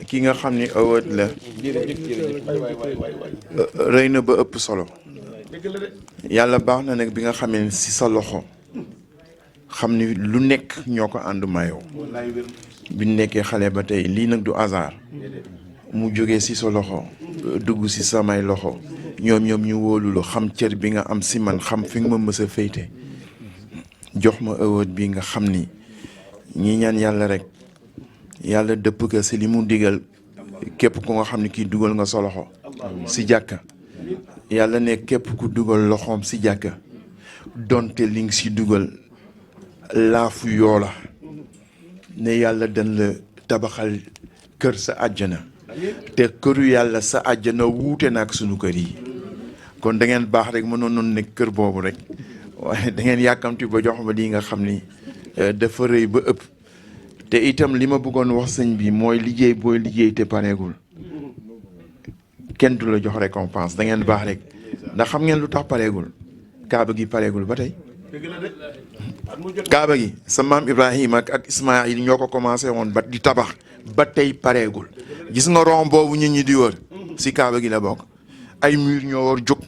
ki nga xam ni award la rëy na ba ëpp solo yàlla baax na nag bi nga xamee ne si sa loxo xam ni lu nekk ñoo ko ànd mayoo bi ñu nekkee xale ba tey lii nag du hasard mu jógee si sa loxo dugg si samay loxo ñoom ñu wóolu la xam cër bi nga am si man xam fi nga ma mës a féyte jox ma award bi nga xam ni ñi ñaan yàlla rek yàlla dëpp ko si li mu digal képp ku nga xam ni kii dugal nga sa loxo si jàkka yàlla ne képp ku dugal loxoom si jàkka donte li nga si dugal laafu yoola ne yàlla dañ la tabaxal kër sa àjjana te këru yàlla sa àjjana wuute na ak sunu kër yi kon da ngeen baax rek mënoon noonu nekk kër boobu rek waaye da ngeen yàkkamti ba jox ma lii nga xam ni dafa rëy ba ëpp te itam li ma bëggoon wax sëñ bi mooy liggéey booy liggéey te pareegul kenn du la jox récompense da ngeen baax rek ndax xam ngeen lu tax pareegul kaaba gi pareegul ba tey kaaba gi sa maam Ibrahima ak Ismaïl ñoo ko commencé woon ba di tabax ba tey pareegul gis nga rond boobu nit ñi di wër si kaaba gi la bokk ay mur ñoo war jóg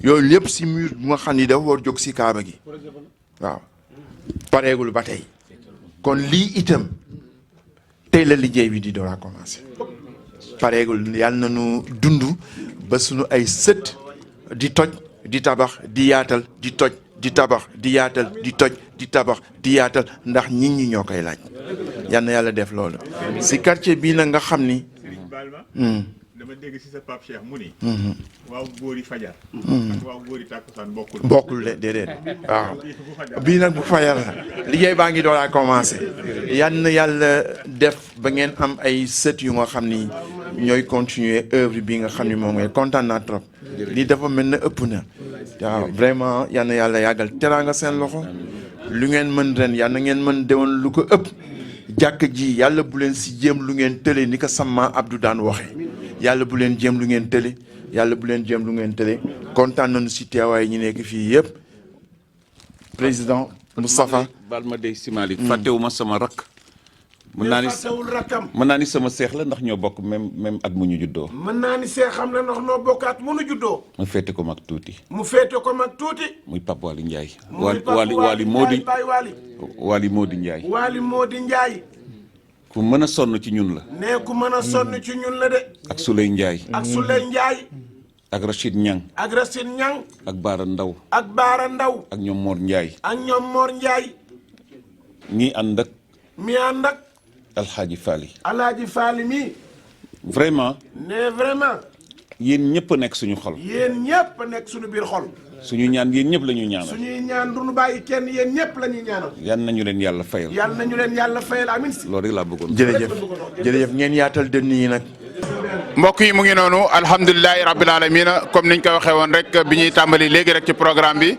yooyu lépp si mur bu nga xam ni dafa war jóg si kaaba gi waaw pareegul ba tey kon lii itam tey la liggéey bi di door a commencé pareegul yàlla na nu dund ba sunu ay sët di toj di tabax di yaatal di toj di tabax di yaatal di toj di tabax di yaatal ndax nit ñi ñoo koy laaj yal na yàlla def loolu si quartier bii nag nga xam ni dama dégg si sa Pape Cheikh mu ni waaw góori fajar ak waaw góori tàkkusaan bokkul de déedéet waaw bii nag bu fajar la liggéey baa ngi door a commencé yal na yàlla def ba ngeen am ay sët yu nga xam ni ñooy continuer œuvre bi nga xam ni moom ngay kontaan naa trop lii dafa mel na ëpp na waaw vraiment yal na yàlla yàggal teraanga seen loxo lu ngeen mën ren yal na ngeen mën dewoon lu ko ëpp jàkk ji yàlla bu leen si jéem lu ngeen tële ni ko sama Abdou daan waxe yàlla bu leen jéem lu ngeen tële yàlla bu leen jéem lu ngeen tële kontaan nañu si teewaay ñi nekk fii yëpp président Moustapha baal ma dey si Malick fàttewuma sama rakk mën naa ni fàttewul rakkam mën naa ni sama seex la ndax ñoo bokk même at mu ñu juddoo mën naa ni see xam ne ndax noo bokkaat mënu juddoo mu féete ko mag tuuti mu féete ko mag tuuti muy Pape Waly Ndiaye muy Waly Mody Baye Waly Waly Mody Ndiaye Waly Mody Ndiaye ku mën a sonn ci ñun la nee ku mën a sonn ci ñun la de ak Souley Ndiaye ak Souley Ndiaye ak Rachid Niang ak Racine Niang ak Baara Ndaw ak Baara Ndaw ak ñoom Mor Ndiaye ak ñoom Mor Ndiaye ñii ànd ak mi ànd ak Alxaaji Faali Alaaji Faali mi vraiment ne vraiment yéen ñëpp a nekk suñu xol yéen ñëpp a nekk suñu biir xol suñu ñaan yéen ñëpp la ñu ñaanal suñuy ñaan du ñu bàyyi kenn yéen ñëpp la ñuy ñaanal yan nañu leen yàlla fayal yàlla nañu leen yàlla fayal amin si loolu rek laa bëggoon jërëjëf jërëjëf ngeen yaatal dënn yi nag mbokk yi mu ngi noonu alhamdulilahi rabbil alamina comme niñ ko waxee woon rek bi ñuy tàmbali léegi rek ci programme bi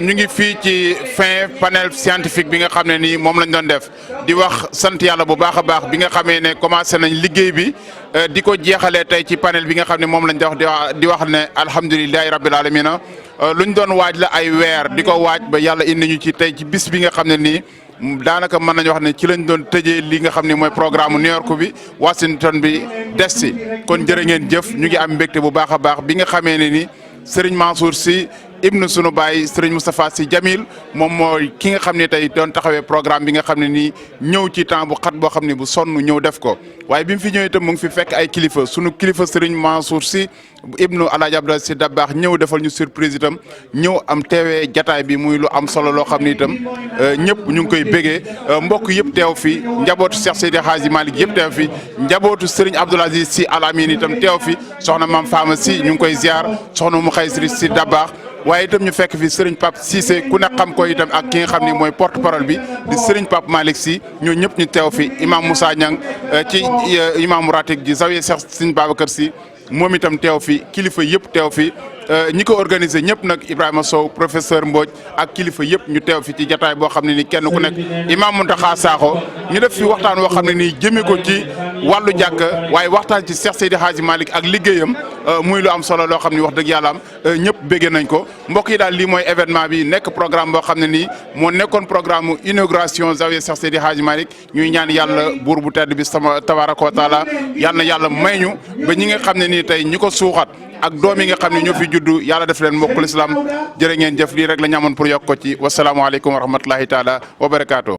ñu ngi fii ci fin panel scientifique bi nga xam ne nii moom lañ doon def di wax sant yàlla bu baax a baax bi nga xamee ne commencé nañ liggéey bi di ko jeexalee tey ci panel bi nga xam ne moom lañ di wax ne alhamdulilahi rabbil alamina luñ doon waaj la ay weer di ko waaj ba yàlla indi ñu ci tey ci bis bi nga xam ne nii daanaka mën nañu wax ne ci lañ doon tëjee li nga xam ne mooy programme New York bi Washington bi des si kon jërë ngeen jëf ñu ngi am mbégte bu baax a baax bi nga xamee ne ni Serigne Mansour Sy ibnu sunu baay Serigne Moustapha Sy Jamil moom mooy ki nga xam ne tey doon taxawee programme bi nga xam ne nii ñëw ci temps bu xat boo xam ne bu sonn ñëw def ko waaye bi mu fi ñëwee itam mu ngi fi fekk ay kilifa sunu kilifa Serigne Mansour Sy ibnu Alaaji Abdoulaye Sy Dabakh ñëw defal ñu surprise itam ñëw am teewee jataay bi muy lu am solo loo xam ne itam ñëpp ñu ngi koy bégee mbokk yëpp teew fi njabootu Cheikh Seydi Hadji Malick yëpp teew fi njabootu Serigne Abdoul Aziz Sy Al Amine itam teew fi soxna Mame Fama Sy ñu ngi koy ziar soxna mu Xaysri Sy Dabakh waaye itam ñu fekk fi Serigne Pape Cissé ku ne xam ko itam ak ki nga xam ni mooy porte parole bi di Serigne Pape Malick Sy ñoo ñëpp ñu teew fi imam Moussa Niang ci imam ratik ji Zawiya Cheikh Serigne Babacar Sy moom itam teew fi kilifa yëpp teew fi ñi ko organisé ñëpp nag Ibrahima Sow professeur Mbodj ak kilifa yëpp ñu teew fi ci jataay boo xam ne ni kenn ku nekk imam Mountakha Sakho ñu def fi waxtaan woo xam ne nii jëmee ko ci wàllu jàkk waaye waxtaan ci Cheikh Seydi Hadji Malick ak liggéeyam muy lu am solo loo xam ne wax dëgg yàlla am ñëpp béggee nañ ko mbokk yi daal lii mooy événement bi nekk programme boo xam ne nii moo nekkoon programme inauguration Zawiya Cheikh Seydi Hadji Malick ñuy ñaan yàlla buur bu tedd bi sama tabaraka wa taala yàlla na yàlla may ñu ba ñi nga xam ne nii tey ñi ko suuxat ak doom yi nga xam ne ñoo fi juddu yàlla def leen mbokkul islam jërë ngeen jëf lii rek la ñu amoon pour yokk ko ci wasalaamualeykum wa rahmatulahi taala wa barakaatu.